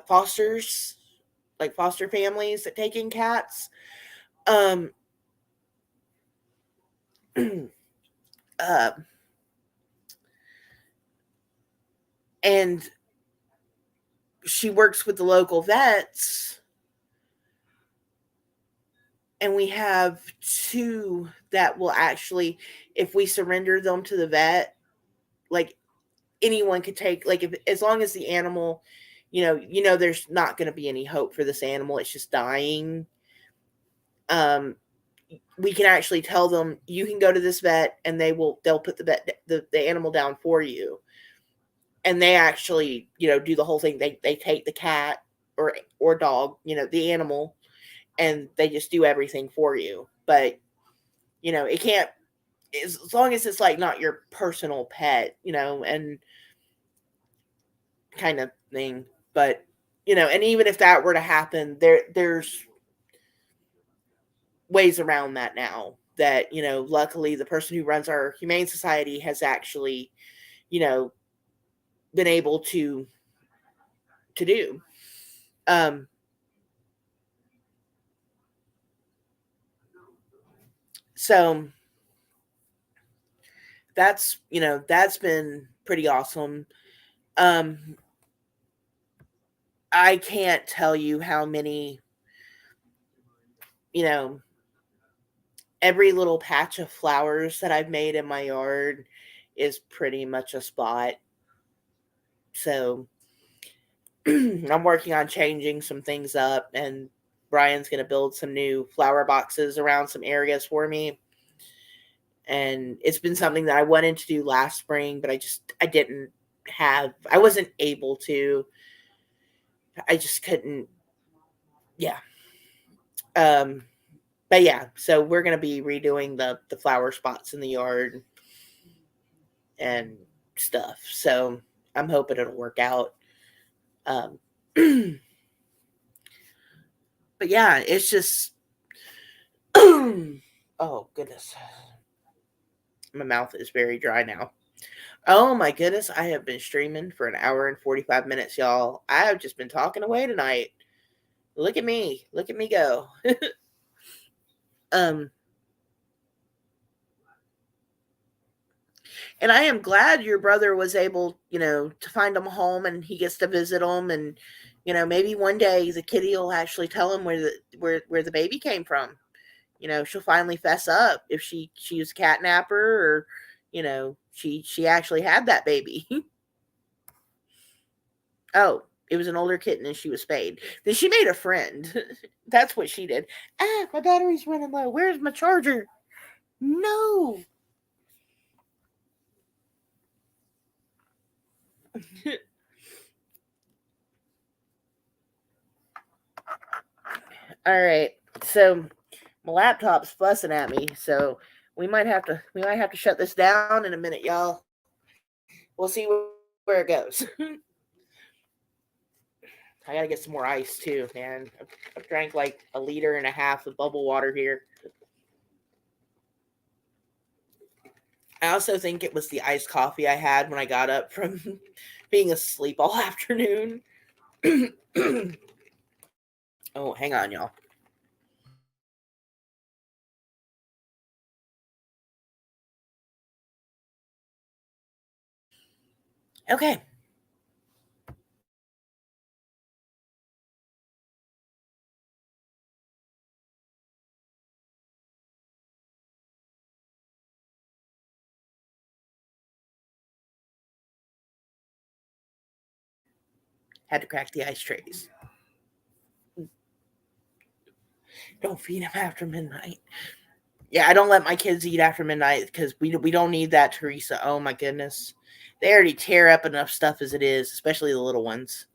fosters, like foster families that take in cats. Um, uh, and she works with the local vets, and we have two that will actually, if we surrender them to the vet, like anyone could take, like if as long as the animal, there's not going to be any hope for this animal, it's just dying. um we can actually tell them you can go to this vet and they'll put the animal down for you, and they actually do the whole thing. They take the cat or dog, the animal, and they just do everything for you. But it can't, as long as it's like not your personal pet, and kind of thing. But and even if that were to happen, there's ways around that now. That luckily the person who runs our Humane Society has actually you know been able to do. Um, so that's been pretty awesome. Um, I can't tell you how many you know every little patch of flowers that I've made in my yard is pretty much a spot. So I'm working on changing some things up, and Brian's going to build some new flower boxes around some areas for me. And it's been something that I wanted to do last spring, but I wasn't able to. I just couldn't. Yeah. Um, but yeah, so we're going to be redoing the flower spots in the yard and stuff. So I'm hoping it'll work out. Um, but yeah, it's just, oh goodness, my mouth is very dry now. Oh my goodness, I have been streaming for an hour and 45 minutes, y'all. I have just been talking away tonight. Look at me go. um, and I am glad your brother was able, to find him a home, and he gets to visit him, and maybe one day the kitty will actually tell him where the baby came from. She'll finally fess up if she was a catnapper, or she actually had that baby. Oh, it was an older kitten and she was spayed. Then she made a friend. That's what she did. My battery's running low. Where's my charger? No. All right. So my laptop's fussing at me, so we might have to shut this down in a minute, y'all. We'll see where it goes. I gotta get some more ice too, man. I've drank like 1.5 liters of bubble water here. I also think it was the iced coffee I had when I got up from being asleep all afternoon. Oh, hang on, y'all. Okay. Had to crack the ice trays. Don't feed them after midnight. Yeah, I don't let my kids eat after midnight because we don't need that, Teresa. Oh my goodness. They already tear up enough stuff as it is, especially the little ones.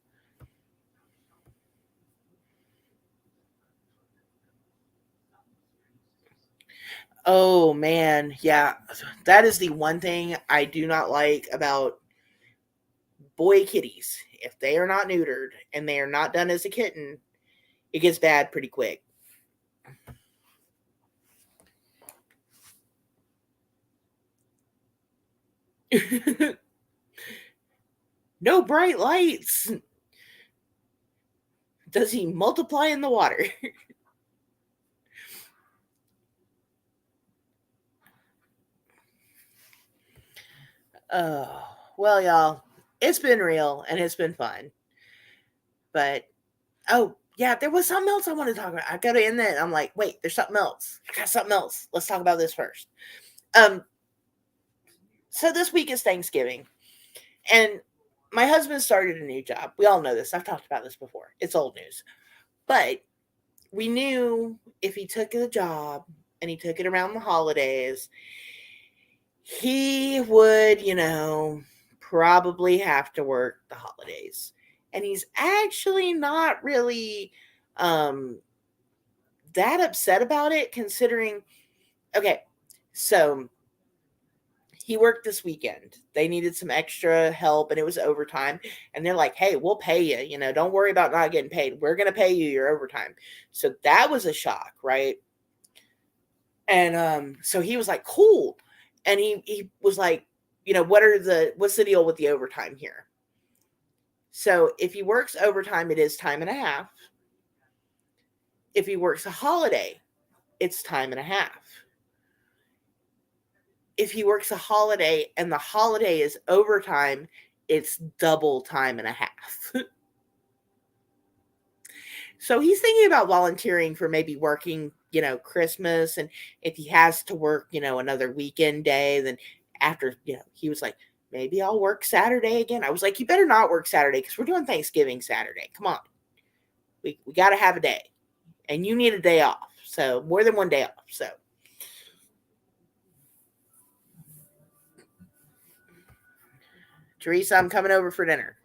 Oh man, yeah. That is the one thing I do not like about boy kitties. If they are not neutered and they are not done as a kitten, it gets bad pretty quick. No bright lights. Does he multiply in the water? Oh, well, y'all, it's been real and it's been fun. But, oh, yeah, there was something else I want to talk about. I got to end it. I'm like, wait, there's something else. I got something else. Let's talk about this first. So this week is Thanksgiving, and my husband started a new job. We all know this. I've talked about this before. It's old news. But we knew if he took the job and he took it around the holidays, he would, probably have to work the holidays. And he's actually not really that upset about it, considering, okay, so he worked this weekend. They needed some extra help and it was overtime. And they're like, hey, we'll pay you. Don't worry about not getting paid. We're going to pay you your overtime. So that was a shock, right? And so he was like, cool. And he was like, what's the deal with the overtime here? So if he works overtime, it is time and a half. If he works a holiday, it's time and a half. If he works a holiday and the holiday is overtime, it's double time and a half. So he's thinking about volunteering for maybe working, Christmas, and if he has to work, another weekend day, then after, he was like, maybe I'll work Saturday again. I was like, you better not work Saturday because we're doing Thanksgiving Saturday. Come on. We got to have a day, and you need a day off. So more than one day off. So Teresa, I'm coming over for dinner.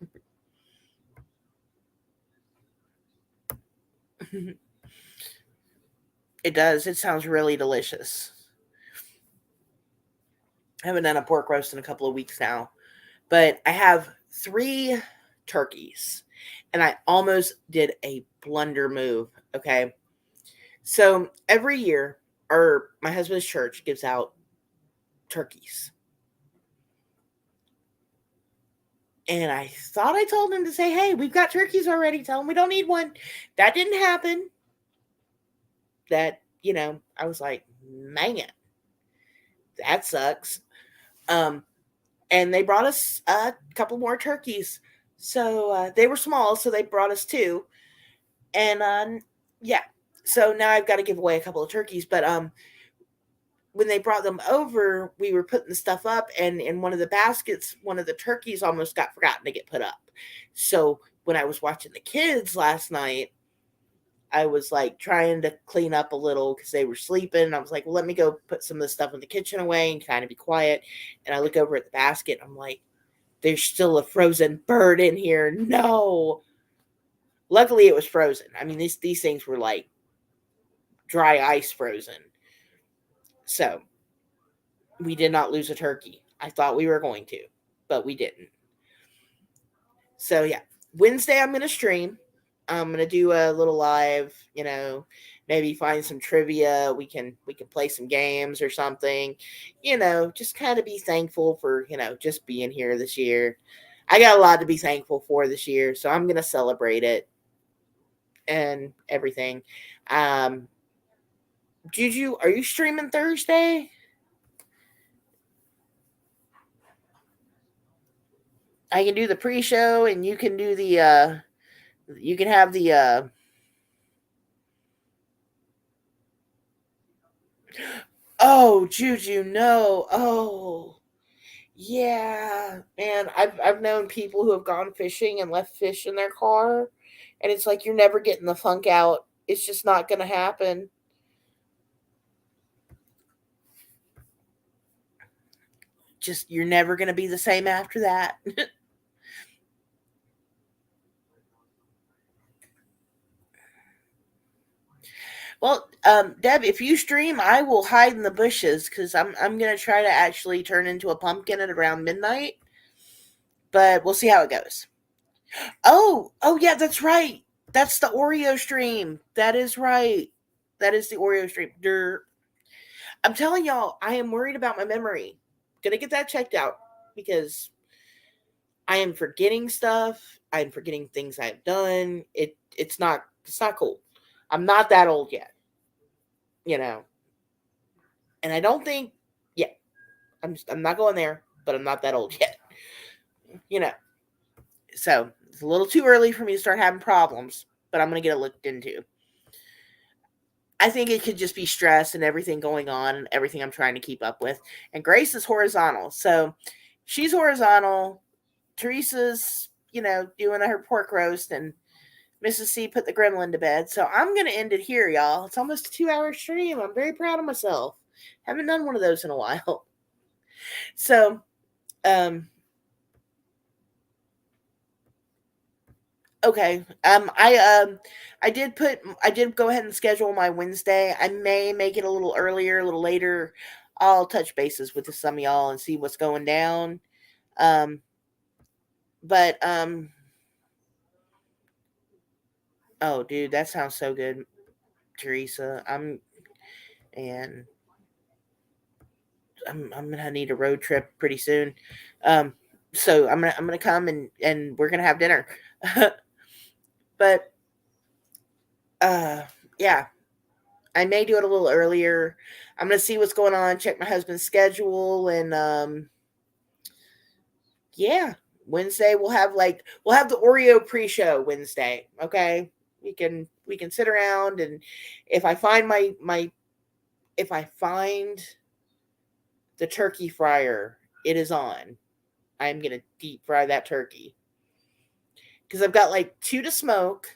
It does. It sounds really delicious. I haven't done a pork roast in a couple of weeks now, but I have 3 turkeys, and I almost did a blunder move. Okay. So every year, my husband's church gives out turkeys. And I thought I told him to say, hey, we've got turkeys already. Tell him we don't need one. That didn't happen. I was like, man, that sucks. And they brought us a couple more turkeys. So they were small, so they brought us 2. And yeah, so now I've got to give away a couple of turkeys. But when they brought them over, we were putting the stuff up, and in one of the baskets, one of the turkeys almost got forgotten to get put up. So when I was watching the kids last night, I was like trying to clean up a little because they were sleeping. I was like, well, let me go put some of the stuff in the kitchen away and kind of be quiet. And I look over at the basket. I'm like, there's still a frozen bird in here. No. Luckily, it was frozen. I mean, these things were like dry ice frozen. So we did not lose a turkey. I thought we were going to, but we didn't. So yeah, Wednesday I'm going to stream. I'm going to do a little live, maybe find some trivia. We can play some games or something, just kind of be thankful for, just being here this year. I got a lot to be thankful for this year, so I'm going to celebrate it and everything. Juju, are you streaming Thursday? I can do the pre-show, and you can do the you can have the oh, Juju, no. Oh. Yeah, man, I've known people who have gone fishing and left fish in their car, and it's like you're never getting the funk out. It's just not going to happen. Just you're never going to be the same after that. Well, Deb, if you stream, I will hide in the bushes because I'm gonna try to actually turn into a pumpkin at around midnight. But we'll see how it goes. Oh yeah, that's right. That's the Oreo stream. That is right. That is the Oreo stream. I'm telling y'all, I am worried about my memory. Gonna get that checked out because I am forgetting stuff. I'm forgetting things I've done. It's not cool. I'm not that old yet, you know. And I don't think, yeah, I'm not going there, but I'm not that old yet, you know. So it's a little too early for me to start having problems, but I'm gonna get it looked into. I think it could just be stress and everything going on and everything I'm trying to keep up with. And Grace is horizontal. So she's horizontal. Teresa's, doing her pork roast, and Mrs. C put the gremlin to bed. So I'm going to end it here, y'all. It's almost a 2-hour stream. I'm very proud of myself. Haven't done one of those in a while. So, okay. I did go ahead and schedule my Wednesday. I may make it a little earlier, a little later. I'll touch bases with some of y'all and see what's going down. But oh dude, that sounds so good, Teresa. And I'm gonna need a road trip pretty soon. So I'm gonna come and we're gonna have dinner. But yeah, I may do it a little earlier. I'm gonna see what's going on, check my husband's schedule, and yeah, Wednesday we'll have the Oreo pre-show Wednesday. Okay, We can sit around, and if I find if I find the turkey fryer, it is on. I'm going to deep fry that turkey. Because I've got like 2 to smoke.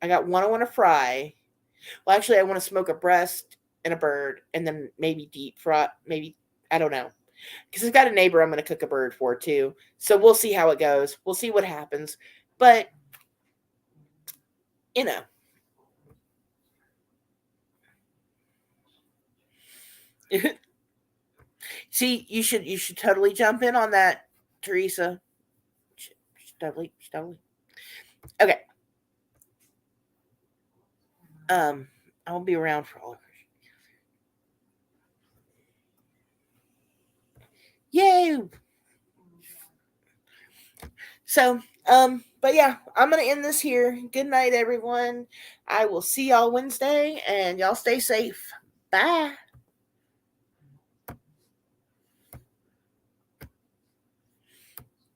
I got 1 I want to fry. Well, actually, I want to smoke a breast and a bird, and then maybe deep fry. Maybe, I don't know. Because I've got a neighbor I'm going to cook a bird for too. So we'll see how it goes. We'll see what happens. But, you know. See, you should totally jump in on that, Teresa. Totally. Okay. I won't be around for all of it. Yay! So, but yeah, I'm gonna end this here. Good night, everyone. I will see y'all Wednesday, and y'all stay safe. Bye.